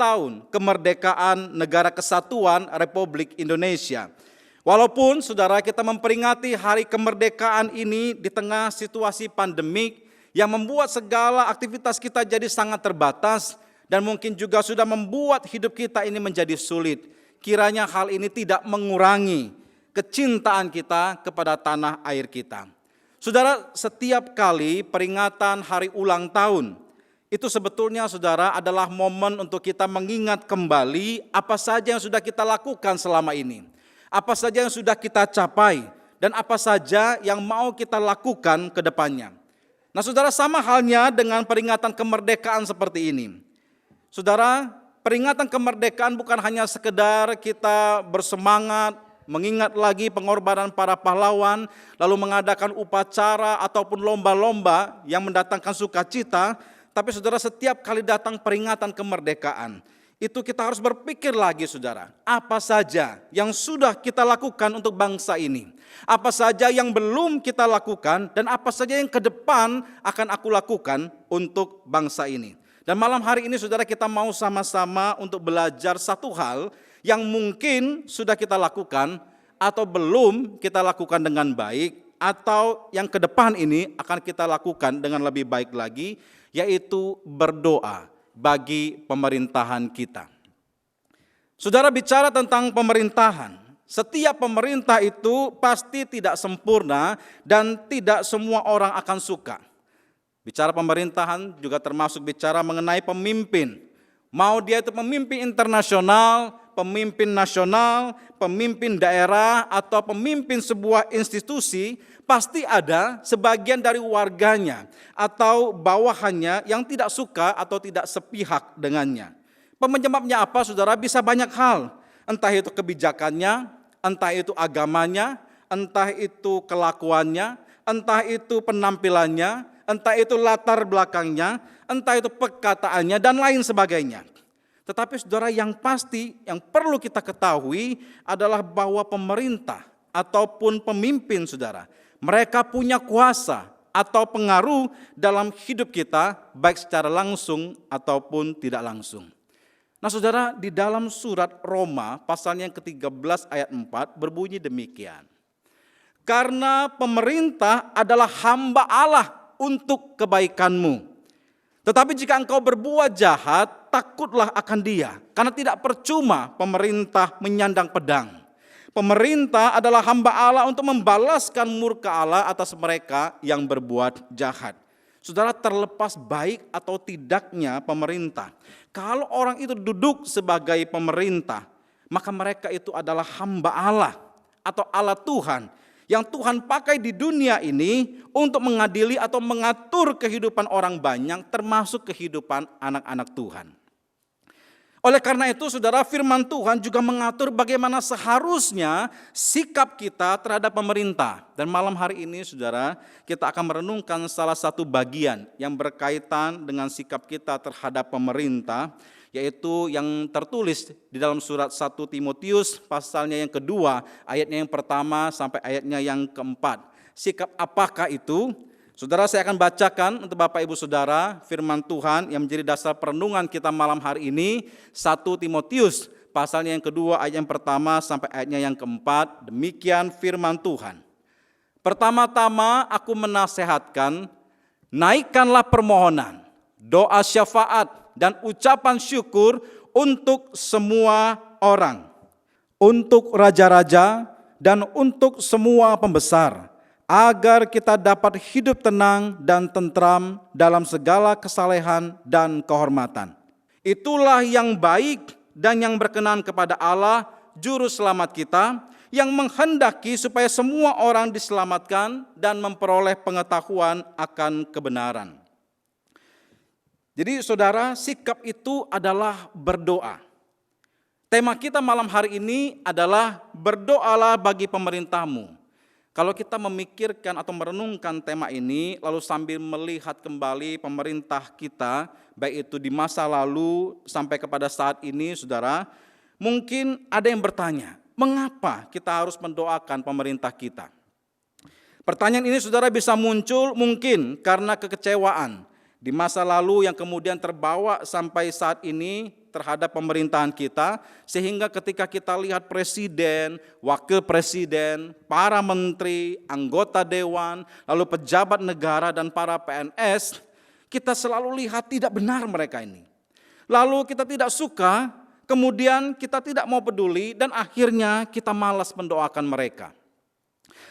tahun kemerdekaan Negara Kesatuan Republik Indonesia. Walaupun saudara kita memperingati hari kemerdekaan ini di tengah situasi pandemik yang membuat segala aktivitas kita jadi sangat terbatas dan mungkin juga sudah membuat hidup kita ini menjadi sulit. Kiranya hal ini tidak mengurangi kecintaan kita kepada tanah air kita. Saudara, setiap kali peringatan hari ulang tahun, itu sebetulnya saudara adalah momen untuk kita mengingat kembali apa saja yang sudah kita lakukan selama ini. Apa saja yang sudah kita capai dan apa saja yang mau kita lakukan ke depannya. Nah saudara, sama halnya dengan peringatan kemerdekaan seperti ini. Saudara, peringatan kemerdekaan bukan hanya sekedar kita bersemangat, mengingat lagi pengorbanan para pahlawan, lalu mengadakan upacara ataupun lomba-lomba yang mendatangkan sukacita, tapi saudara setiap kali datang peringatan kemerdekaan, itu kita harus berpikir lagi saudara, apa saja yang sudah kita lakukan untuk bangsa ini. Apa saja yang belum kita lakukan dan apa saja yang ke depan akan aku lakukan untuk bangsa ini. Dan malam hari ini saudara kita mau sama-sama untuk belajar satu hal yang mungkin sudah kita lakukan atau belum kita lakukan dengan baik, atau yang ke depan ini akan kita lakukan dengan lebih baik lagi, yaitu berdoa bagi pemerintahan kita. Saudara, bicara tentang pemerintahan, setiap pemerintah itu pasti tidak sempurna dan tidak semua orang akan suka. Bicara pemerintahan juga termasuk bicara mengenai pemimpin. Mau dia itu pemimpin internasional, pemimpin nasional, pemimpin daerah, atau pemimpin sebuah institusi, pasti ada sebagian dari warganya atau bawahannya yang tidak suka atau tidak sepihak dengannya. Penyebabnya apa, saudara? Bisa banyak hal. Entah itu kebijakannya, entah itu agamanya, entah itu kelakuannya, entah itu penampilannya, entah itu latar belakangnya, entah itu perkataannya, dan lain sebagainya. Tetapi saudara, yang pasti yang perlu kita ketahui adalah bahwa pemerintah ataupun pemimpin saudara, mereka punya kuasa atau pengaruh dalam hidup kita, baik secara langsung ataupun tidak langsung. Nah saudara, di dalam surat Roma pasalnya yang ke-13 ayat 4 berbunyi demikian. Karena pemerintah adalah hamba Allah untuk kebaikanmu. Tetapi jika engkau berbuat jahat, takutlah akan dia. Karena tidak percuma pemerintah menyandang pedang. Pemerintah adalah hamba Allah untuk membalaskan murka Allah atas mereka yang berbuat jahat. Saudara, terlepas baik atau tidaknya pemerintah, kalau orang itu duduk sebagai pemerintah, maka mereka itu adalah hamba Allah atau Allah Tuhan, yang Tuhan pakai di dunia ini untuk mengadili atau mengatur kehidupan orang banyak, termasuk kehidupan anak-anak Tuhan. Oleh karena itu saudara, firman Tuhan juga mengatur bagaimana seharusnya sikap kita terhadap pemerintah. Dan malam hari ini saudara, kita akan merenungkan salah satu bagian yang berkaitan dengan sikap kita terhadap pemerintah, yaitu yang tertulis di dalam surat 1 Timotius pasalnya yang kedua, ayatnya yang pertama sampai ayatnya yang keempat. Sikap apakah itu? Saudara, saya akan bacakan untuk Bapak Ibu Saudara firman Tuhan yang menjadi dasar perenungan kita malam hari ini, 1 Timotius pasalnya yang kedua ayat yang pertama sampai ayatnya yang keempat. Demikian firman Tuhan. Pertama-tama aku menasehatkan, naikkanlah permohonan, doa syafaat dan ucapan syukur untuk semua orang, untuk raja-raja dan untuk semua pembesar, agar kita dapat hidup tenang dan tentram dalam segala kesalehan dan kehormatan. Itulah yang baik dan yang berkenan kepada Allah, Juru Selamat kita, yang menghendaki supaya semua orang diselamatkan dan memperoleh pengetahuan akan kebenaran. Jadi saudara, sikap itu adalah berdoa. Tema kita malam hari ini adalah berdoalah bagi pemerintahmu. Kalau kita memikirkan atau merenungkan tema ini, lalu sambil melihat kembali pemerintah kita, baik itu di masa lalu sampai kepada saat ini, saudara, mungkin ada yang bertanya, mengapa kita harus mendoakan pemerintah kita? Pertanyaan ini saudara bisa muncul mungkin karena kekecewaan di masa lalu yang kemudian terbawa sampai saat ini terhadap pemerintahan kita, sehingga ketika kita lihat presiden, wakil presiden, para menteri, anggota dewan, lalu pejabat negara dan para PNS, kita selalu lihat tidak benar mereka ini. Lalu kita tidak suka, kemudian kita tidak mau peduli, dan akhirnya kita malas mendoakan mereka.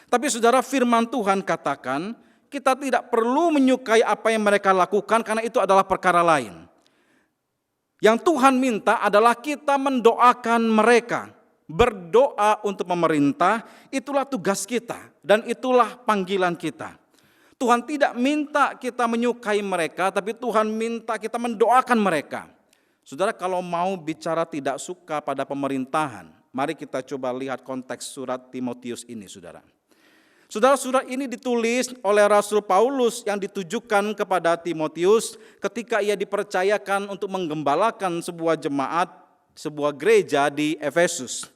Tapi saudara, firman Tuhan katakan, kita tidak perlu menyukai apa yang mereka lakukan karena itu adalah perkara lain. Yang Tuhan minta adalah kita mendoakan mereka. Berdoa untuk pemerintah, itulah tugas kita dan itulah panggilan kita. Tuhan tidak minta kita menyukai mereka, tapi Tuhan minta kita mendoakan mereka. Saudara, kalau mau bicara tidak suka pada pemerintahan, mari kita coba lihat konteks surat Timotius ini, saudara. Saudara, surat ini ditulis oleh Rasul Paulus yang ditujukan kepada Timotius ketika ia dipercayakan untuk menggembalakan sebuah jemaat, sebuah gereja di Efesus.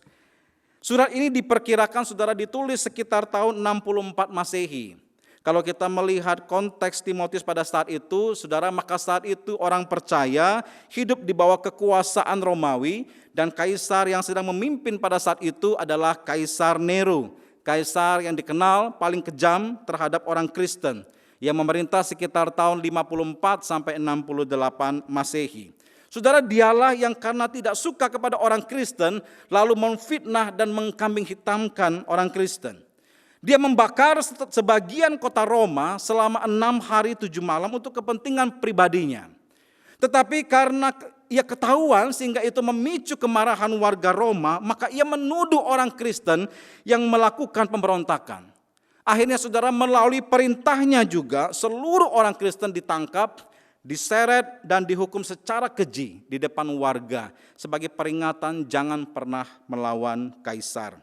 Surat ini diperkirakan saudara ditulis sekitar tahun 64 Masehi. Kalau kita melihat konteks Timotius pada saat itu, saudara, maka saat itu orang percaya hidup di bawah kekuasaan Romawi dan kaisar yang sedang memimpin pada saat itu adalah Kaisar Nero. Kaisar yang dikenal paling kejam terhadap orang Kristen yang memerintah sekitar tahun 54 sampai 68 Masehi. Saudara, dialah yang karena tidak suka kepada orang Kristen lalu memfitnah dan mengkambing hitamkan orang Kristen. Dia membakar sebagian kota Roma selama 6 hari 7 malam untuk kepentingan pribadinya. Tetapi karena ia ketahuan sehingga itu memicu kemarahan warga Roma, maka ia menuduh orang Kristen yang melakukan pemberontakan. Akhirnya saudara, melalui perintahnya juga seluruh orang Kristen ditangkap, diseret dan dihukum secara keji di depan warga sebagai peringatan jangan pernah melawan kaisar.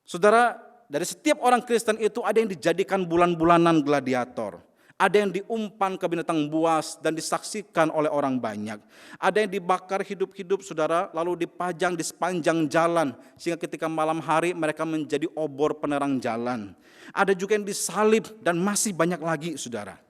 Saudara, dari setiap orang Kristen itu ada yang dijadikan bulan-bulanan gladiator. Ada yang diumpan ke binatang buas dan disaksikan oleh orang banyak. Ada yang dibakar hidup-hidup saudara, lalu dipajang di sepanjang jalan. Sehingga ketika malam hari mereka menjadi obor penerang jalan. Ada juga yang disalib dan masih banyak lagi saudara.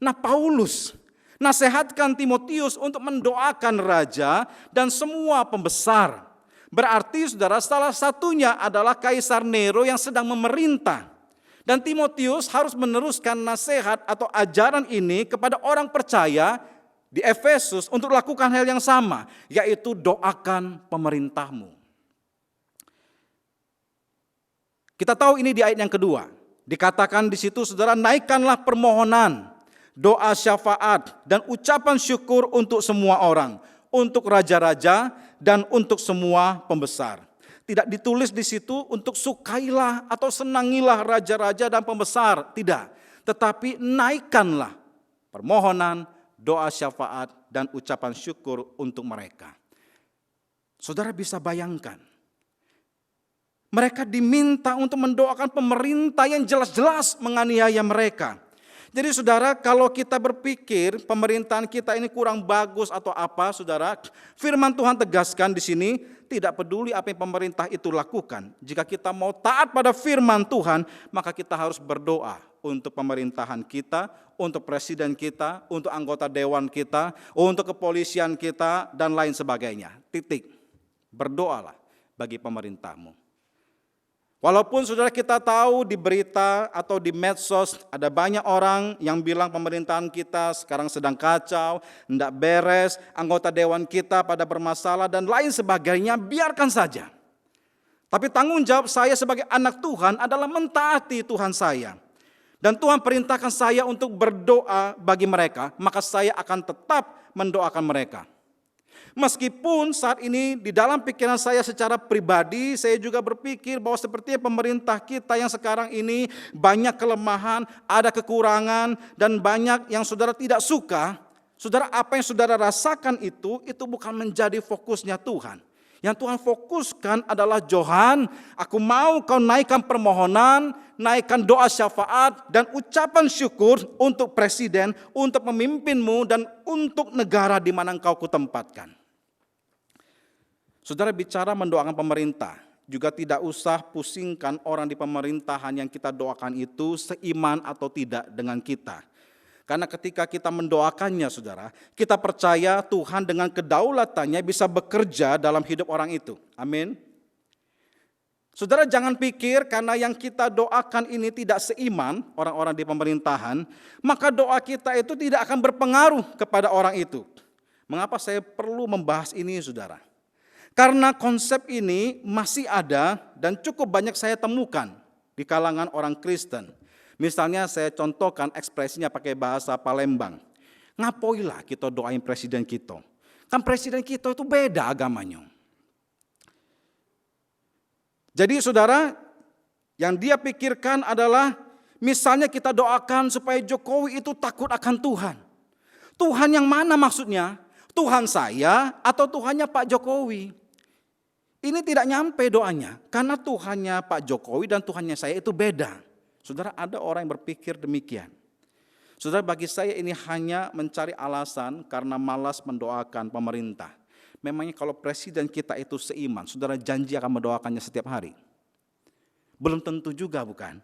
Nah, Paulus nasihatkan Timotius untuk mendoakan raja dan semua pembesar. Berarti saudara, salah satunya adalah Kaisar Nero yang sedang memerintah. Dan Timotius harus meneruskan nasihat atau ajaran ini kepada orang percaya di Efesus untuk lakukan hal yang sama, yaitu doakan pemerintahmu. Kita tahu ini di ayat yang kedua. Dikatakan di situ saudara, naikkanlah permohonan, doa syafaat dan ucapan syukur untuk semua orang, untuk raja-raja dan untuk semua pembesar. Tidak ditulis di situ untuk sukailah atau senangilah raja-raja dan pembesar, tidak. Tetapi naikkanlah permohonan, doa syafaat dan ucapan syukur untuk mereka. Saudara bisa bayangkan, mereka diminta untuk mendoakan pemerintah yang jelas-jelas menganiaya mereka. Jadi saudara, kalau kita berpikir pemerintahan kita ini kurang bagus atau apa, saudara, firman Tuhan tegaskan di sini, tidak peduli apa yang pemerintah itu lakukan. Jika kita mau taat pada firman Tuhan, maka kita harus berdoa untuk pemerintahan kita, untuk presiden kita, untuk anggota dewan kita, untuk kepolisian kita, dan lain sebagainya. Titik. Berdoalah bagi pemerintahmu. Walaupun saudara kita tahu di berita atau di medsos ada banyak orang yang bilang pemerintahan kita sekarang sedang kacau, tidak beres, anggota dewan kita pada bermasalah dan lain sebagainya, biarkan saja. Tapi tanggung jawab saya sebagai anak Tuhan adalah mentaati Tuhan saya. Dan Tuhan perintahkan saya untuk berdoa bagi mereka, maka saya akan tetap mendoakan mereka. Meskipun saat ini di dalam pikiran saya secara pribadi, saya juga berpikir bahwa sepertinya pemerintah kita yang sekarang ini banyak kelemahan, ada kekurangan, dan banyak yang saudara tidak suka. Saudara, apa yang saudara rasakan itu bukan menjadi fokusnya Tuhan. Yang Tuhan fokuskan adalah Johan, aku mau kau naikkan permohonan, naikkan doa syafaat, dan ucapan syukur untuk presiden, untuk pemimpinmu, dan untuk negara di mana engkau kutempatkan. Saudara, bicara mendoakan pemerintah, juga tidak usah pusingkan orang di pemerintahan yang kita doakan itu seiman atau tidak dengan kita. Karena ketika kita mendoakannya saudara, kita percaya Tuhan dengan kedaulatannya bisa bekerja dalam hidup orang itu. Amin. Saudara, jangan pikir karena yang kita doakan ini tidak seiman orang-orang di pemerintahan, maka doa kita itu tidak akan berpengaruh kepada orang itu. Mengapa saya perlu membahas ini saudara? Karena konsep ini masih ada dan cukup banyak saya temukan di kalangan orang Kristen. Misalnya saya contohkan ekspresinya pakai bahasa Palembang. Ngapoilah kita doain presiden kita. Kan presiden kita itu beda agamanya. Jadi saudara, yang dia pikirkan adalah misalnya kita doakan supaya Jokowi itu takut akan Tuhan. Tuhan yang mana maksudnya? Tuhan saya atau Tuhannya Pak Jokowi? Ini tidak nyampe doanya, karena Tuhannya Pak Jokowi dan Tuhannya saya itu beda. Saudara, ada orang yang berpikir demikian. Saudara, bagi saya ini hanya mencari alasan karena malas mendoakan pemerintah. Memangnya kalau presiden kita itu seiman, saudara janji akan mendoakannya setiap hari? Belum tentu juga, bukan?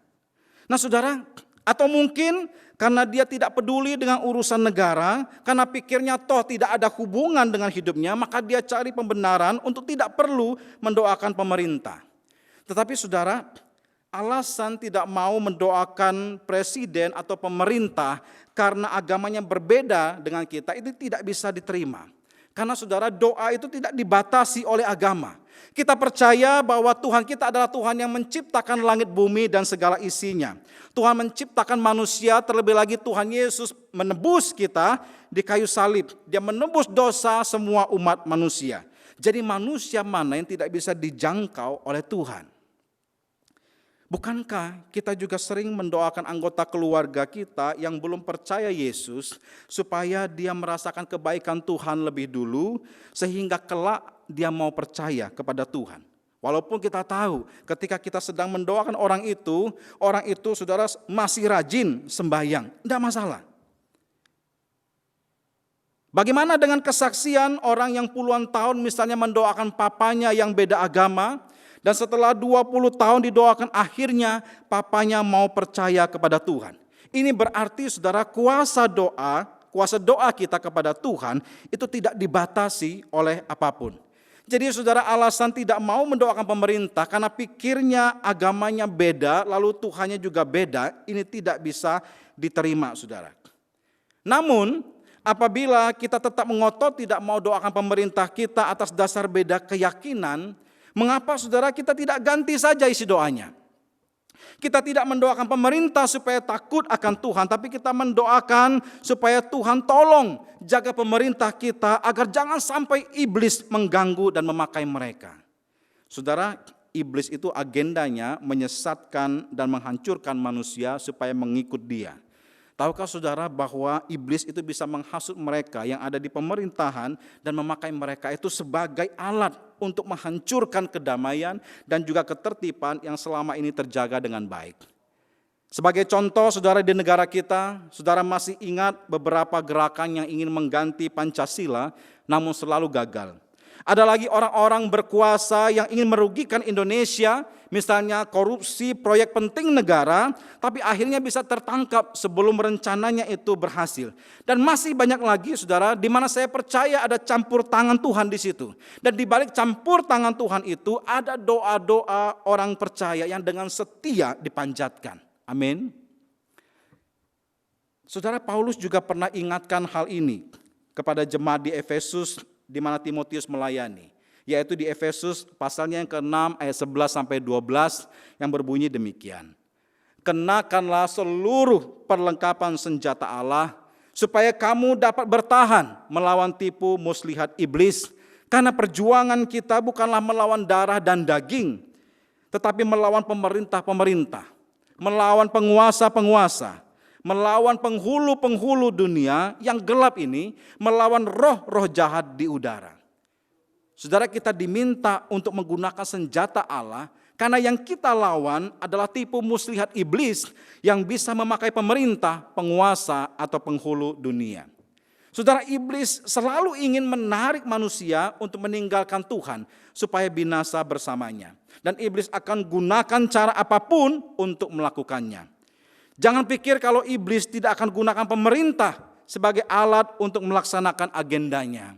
Nah saudara, atau mungkin karena dia tidak peduli dengan urusan negara, karena pikirnya toh tidak ada hubungan dengan hidupnya, maka dia cari pembenaran untuk tidak perlu mendoakan pemerintah. Tetapi saudara, alasan tidak mau mendoakan presiden atau pemerintah karena agamanya berbeda dengan kita itu tidak bisa diterima. Karena saudara, doa itu tidak dibatasi oleh agama. Kita percaya bahwa Tuhan kita adalah Tuhan yang menciptakan langit bumi dan segala isinya. Tuhan menciptakan manusia, terlebih lagi Tuhan Yesus menebus kita di kayu salib. Dia menebus dosa semua umat manusia. Jadi manusia mana yang tidak bisa dijangkau oleh Tuhan? Bukankah kita juga sering mendoakan anggota keluarga kita yang belum percaya Yesus supaya dia merasakan kebaikan Tuhan lebih dulu sehingga kelak dia mau percaya kepada Tuhan. Walaupun kita tahu ketika kita sedang mendoakan orang itu saudara masih rajin sembahyang, tidak masalah. Bagaimana dengan kesaksian orang yang puluhan tahun misalnya mendoakan papanya yang beda agama, dan setelah 20 tahun didoakan akhirnya papanya mau percaya kepada Tuhan. Ini berarti saudara kuasa doa kita kepada Tuhan itu tidak dibatasi oleh apapun. Jadi saudara, alasan tidak mau mendoakan pemerintah karena pikirnya agamanya beda lalu Tuhannya juga beda, ini tidak bisa diterima saudara. Namun apabila kita tetap mengotot tidak mau doakan pemerintah kita atas dasar beda keyakinan, mengapa saudara kita tidak ganti saja isi doanya? Kita tidak mendoakan pemerintah supaya takut akan Tuhan, tapi kita mendoakan supaya Tuhan tolong jaga pemerintah kita agar jangan sampai iblis mengganggu dan memakai mereka. Saudara, iblis itu agendanya menyesatkan dan menghancurkan manusia supaya mengikut dia. Tahukah saudara bahwa iblis itu bisa menghasut mereka yang ada di pemerintahan dan memakai mereka itu sebagai alat untuk menghancurkan kedamaian dan juga ketertiban yang selama ini terjaga dengan baik. Sebagai contoh saudara, di negara kita, saudara masih ingat beberapa gerakan yang ingin mengganti Pancasila namun selalu gagal. Ada lagi orang-orang berkuasa yang ingin merugikan Indonesia, misalnya korupsi proyek penting negara, tapi akhirnya bisa tertangkap sebelum rencananya itu berhasil. Dan masih banyak lagi saudara, di mana saya percaya ada campur tangan Tuhan di situ. Dan di balik campur tangan Tuhan itu ada doa-doa orang percaya yang dengan setia dipanjatkan. Amin. Saudara, Paulus juga pernah ingatkan hal ini kepada jemaat di Efesus di mana Timotius melayani, yaitu di Efesus pasalnya yang ke-6 ayat 11 sampai 12 yang berbunyi demikian. Kenakanlah seluruh perlengkapan senjata Allah supaya kamu dapat bertahan melawan tipu muslihat iblis, karena perjuangan kita bukanlah melawan darah dan daging, tetapi melawan pemerintah-pemerintah, melawan penguasa-penguasa, melawan penghulu-penghulu dunia yang gelap ini, melawan roh-roh jahat di udara. Saudara, kita diminta untuk menggunakan senjata Allah karena yang kita lawan adalah tipu muslihat iblis yang bisa memakai pemerintah, penguasa atau penghulu dunia. Saudara, iblis selalu ingin menarik manusia untuk meninggalkan Tuhan supaya binasa bersamanya. Dan iblis akan gunakan cara apapun untuk melakukannya. Jangan pikir kalau iblis tidak akan gunakan pemerintah sebagai alat untuk melaksanakan agendanya.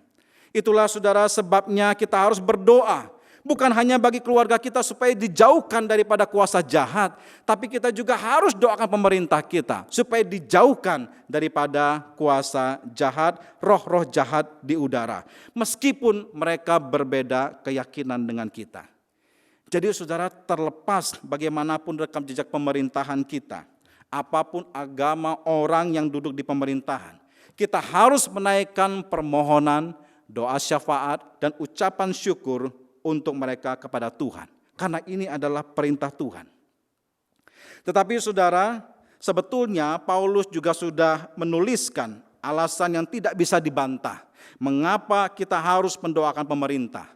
Itulah saudara sebabnya kita harus berdoa. Bukan hanya bagi keluarga kita supaya dijauhkan daripada kuasa jahat, tapi kita juga harus doakan pemerintah kita supaya dijauhkan daripada kuasa jahat, roh-roh jahat di udara. Meskipun mereka berbeda keyakinan dengan kita. Jadi saudara, terlepas bagaimanapun rekam jejak pemerintahan kita, apapun agama orang yang duduk di pemerintahan, kita harus menaikkan permohonan, doa syafaat, dan ucapan syukur untuk mereka kepada Tuhan. Karena ini adalah perintah Tuhan. Tetapi saudara, sebetulnya Paulus juga sudah menuliskan alasan yang tidak bisa dibantah. Mengapa kita harus mendoakan pemerintah.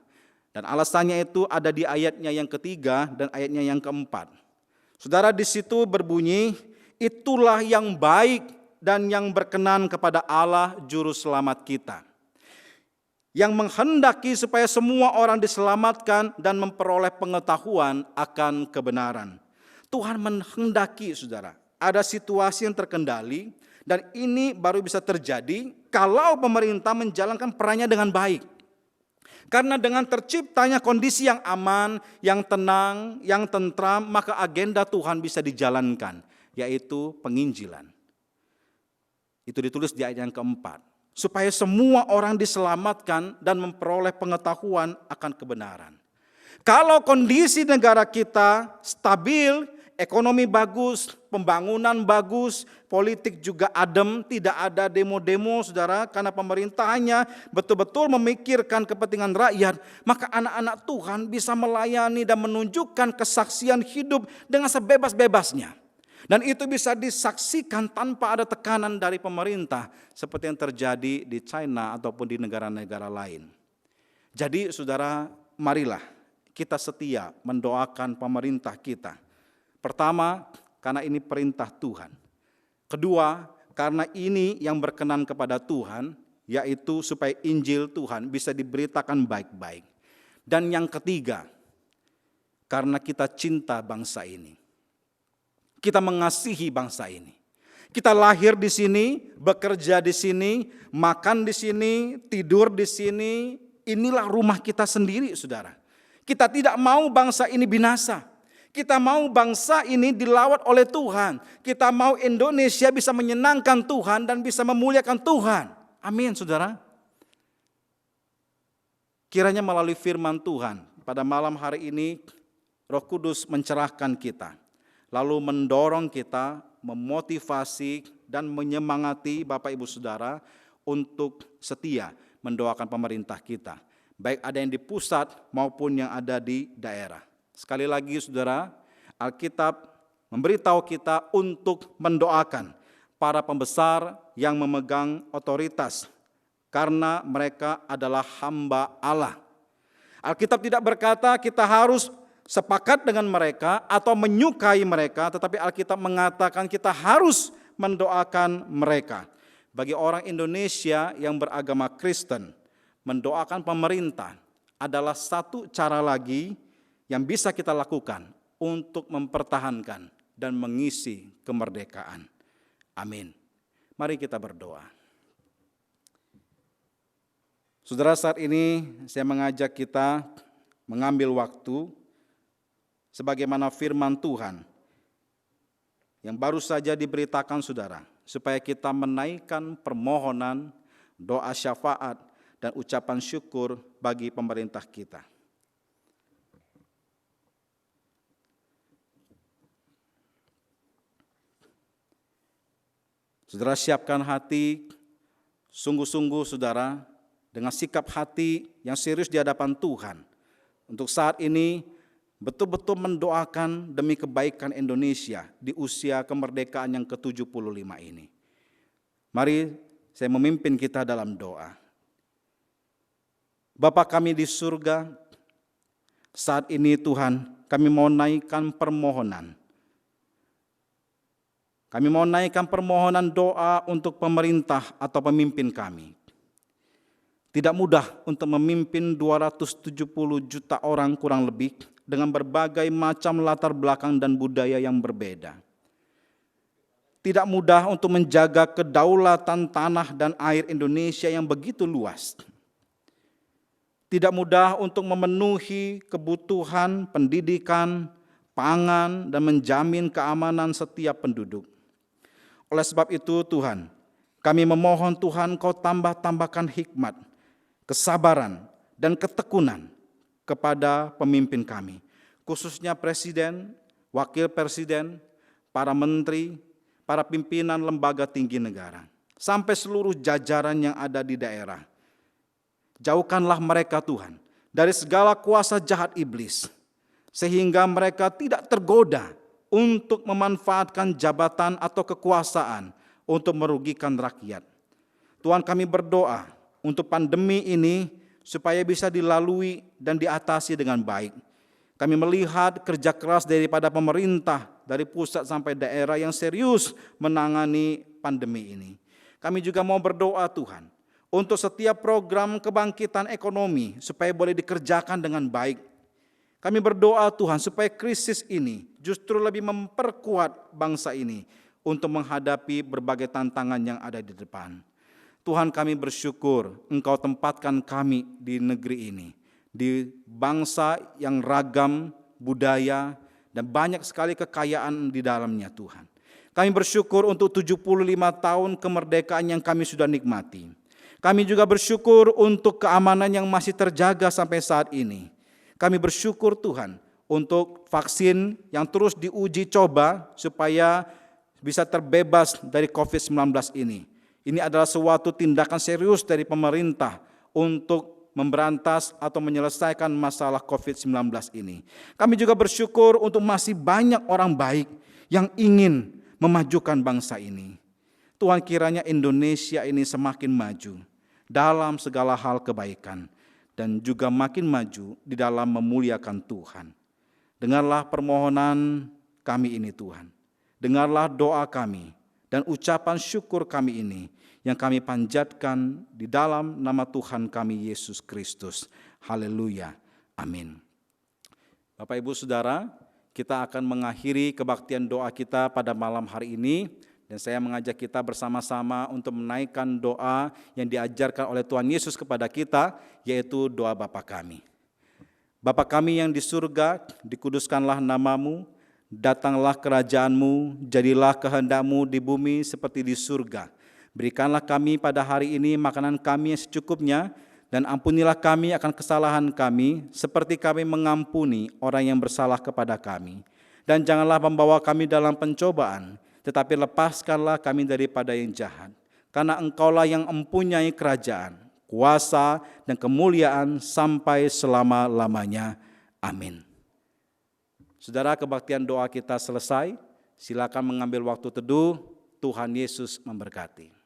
Dan alasannya itu ada di ayatnya yang ketiga dan ayatnya yang keempat. Saudara, di situ berbunyi, itulah yang baik dan yang berkenan kepada Allah Juru Selamat kita, yang menghendaki supaya semua orang diselamatkan dan memperoleh pengetahuan akan kebenaran. Tuhan menghendaki saudara, ada situasi yang terkendali dan ini baru bisa terjadi kalau pemerintah menjalankan perannya dengan baik. Karena dengan terciptanya kondisi yang aman, yang tenang, yang tentram, maka agenda Tuhan bisa dijalankan, yaitu penginjilan. Itu ditulis di ayat yang keempat. Supaya semua orang diselamatkan dan memperoleh pengetahuan akan kebenaran. Kalau kondisi negara kita stabil, ekonomi bagus, pembangunan bagus, politik juga adem, tidak ada demo-demo saudara, karena pemerintahnya betul-betul memikirkan kepentingan rakyat, maka anak-anak Tuhan bisa melayani dan menunjukkan kesaksian hidup dengan sebebas-bebasnya. Dan itu bisa disaksikan tanpa ada tekanan dari pemerintah, seperti yang terjadi di China ataupun di negara-negara lain. Jadi saudara, marilah kita setia mendoakan pemerintah kita. Pertama, karena ini perintah Tuhan. Kedua, karena ini yang berkenan kepada Tuhan, yaitu supaya Injil Tuhan bisa diberitakan baik-baik. Dan yang ketiga, karena kita cinta bangsa ini. Kita mengasihi bangsa ini. Kita lahir di sini, bekerja di sini, makan di sini, tidur di sini. Inilah rumah kita sendiri, saudara. Kita tidak mau bangsa ini binasa. Kita mau bangsa ini dilawat oleh Tuhan. Kita mau Indonesia bisa menyenangkan Tuhan dan bisa memuliakan Tuhan. Amin, saudara. Kiranya melalui firman Tuhan, pada malam hari ini Roh Kudus mencerahkan kita. Lalu mendorong kita, memotivasi dan menyemangati Bapak Ibu Saudara untuk setia mendoakan pemerintah kita. Baik ada yang di pusat maupun yang ada di daerah. Sekali lagi saudara, Alkitab memberitahu kita untuk mendoakan para pembesar yang memegang otoritas, karena mereka adalah hamba Allah. Alkitab tidak berkata kita harus sepakat dengan mereka atau menyukai mereka, tetapi Alkitab mengatakan kita harus mendoakan mereka. Bagi orang Indonesia yang beragama Kristen, mendoakan pemerintah adalah satu cara lagi yang bisa kita lakukan untuk mempertahankan dan mengisi kemerdekaan. Amin. Mari kita berdoa. Saudara, saat ini saya mengajak kita mengambil waktu sebagaimana firman Tuhan yang baru saja diberitakan saudara, supaya kita menaikkan permohonan, doa syafaat, dan ucapan syukur bagi pemerintah kita. Saudara, siapkan hati, sungguh-sungguh saudara, dengan sikap hati yang serius di hadapan Tuhan. Untuk saat ini, betul-betul mendoakan demi kebaikan Indonesia di usia kemerdekaan yang ke-75 ini. Mari saya memimpin kita dalam doa. Bapa kami di surga, saat ini Tuhan kami mau naikkan permohonan. Kami mau naikkan permohonan doa untuk pemerintah atau pemimpin kami. Tidak mudah untuk memimpin 270 juta orang kurang lebih dengan berbagai macam latar belakang dan budaya yang berbeda. Tidak mudah untuk menjaga kedaulatan tanah dan air Indonesia yang begitu luas. Tidak mudah untuk memenuhi kebutuhan pendidikan, pangan, dan menjamin keamanan setiap penduduk. Oleh sebab itu Tuhan, kami memohon Tuhan Kau tambahkan hikmat, kesabaran, dan ketekunan kepada pemimpin kami, khususnya presiden, wakil presiden, para menteri, para pimpinan lembaga tinggi negara, sampai seluruh jajaran yang ada di daerah. Jauhkanlah mereka Tuhan dari segala kuasa jahat iblis, sehingga mereka tidak tergoda untuk memanfaatkan jabatan atau kekuasaan untuk merugikan rakyat. Tuhan, kami berdoa untuk pandemi ini supaya bisa dilalui dan diatasi dengan baik. Kami melihat kerja keras daripada pemerintah dari pusat sampai daerah yang serius menangani pandemi ini. Kami juga mau berdoa Tuhan untuk setiap program kebangkitan ekonomi supaya boleh dikerjakan dengan baik. Kami berdoa Tuhan supaya krisis ini justru lebih memperkuat bangsa ini untuk menghadapi berbagai tantangan yang ada di depan. Tuhan, kami bersyukur Engkau tempatkan kami di negeri ini, di bangsa yang ragam budaya dan banyak sekali kekayaan di dalamnya Tuhan. Kami bersyukur untuk 75 tahun kemerdekaan yang kami sudah nikmati. Kami juga bersyukur untuk keamanan yang masih terjaga sampai saat ini. Kami bersyukur Tuhan untuk vaksin yang terus diuji coba supaya bisa terbebas dari COVID-19 ini. Ini adalah suatu tindakan serius dari pemerintah untuk memberantas atau menyelesaikan masalah COVID-19 ini. Kami juga bersyukur untuk masih banyak orang baik yang ingin memajukan bangsa ini. Tuhan, kiranya Indonesia ini semakin maju dalam segala hal kebaikan dan juga makin maju di dalam memuliakan Tuhan. Dengarlah permohonan kami ini Tuhan. Dengarlah doa kami dan ucapan syukur kami ini yang kami panjatkan di dalam nama Tuhan kami Yesus Kristus. Haleluya. Amin. Bapak Ibu Saudara, kita akan mengakhiri kebaktian doa kita pada malam hari ini. Dan saya mengajak kita bersama-sama untuk menaikkan doa yang diajarkan oleh Tuhan Yesus kepada kita, yaitu doa Bapa kami. Bapa kami yang di surga, dikuduskanlah namamu, datanglah kerajaanmu, jadilah kehendak-Mu di bumi seperti di surga. Berikanlah kami pada hari ini makanan kami yang secukupnya, dan ampunilah kami akan kesalahan kami, seperti kami mengampuni orang yang bersalah kepada kami. Dan janganlah membawa kami dalam pencobaan, tetapi lepaskanlah kami daripada yang jahat. Karena Engkaulah yang mempunyai kerajaan, kuasa, dan kemuliaan sampai selama-lamanya. Amin. Saudara, kebaktian doa kita selesai. Silakan mengambil waktu teduh. Tuhan Yesus memberkati.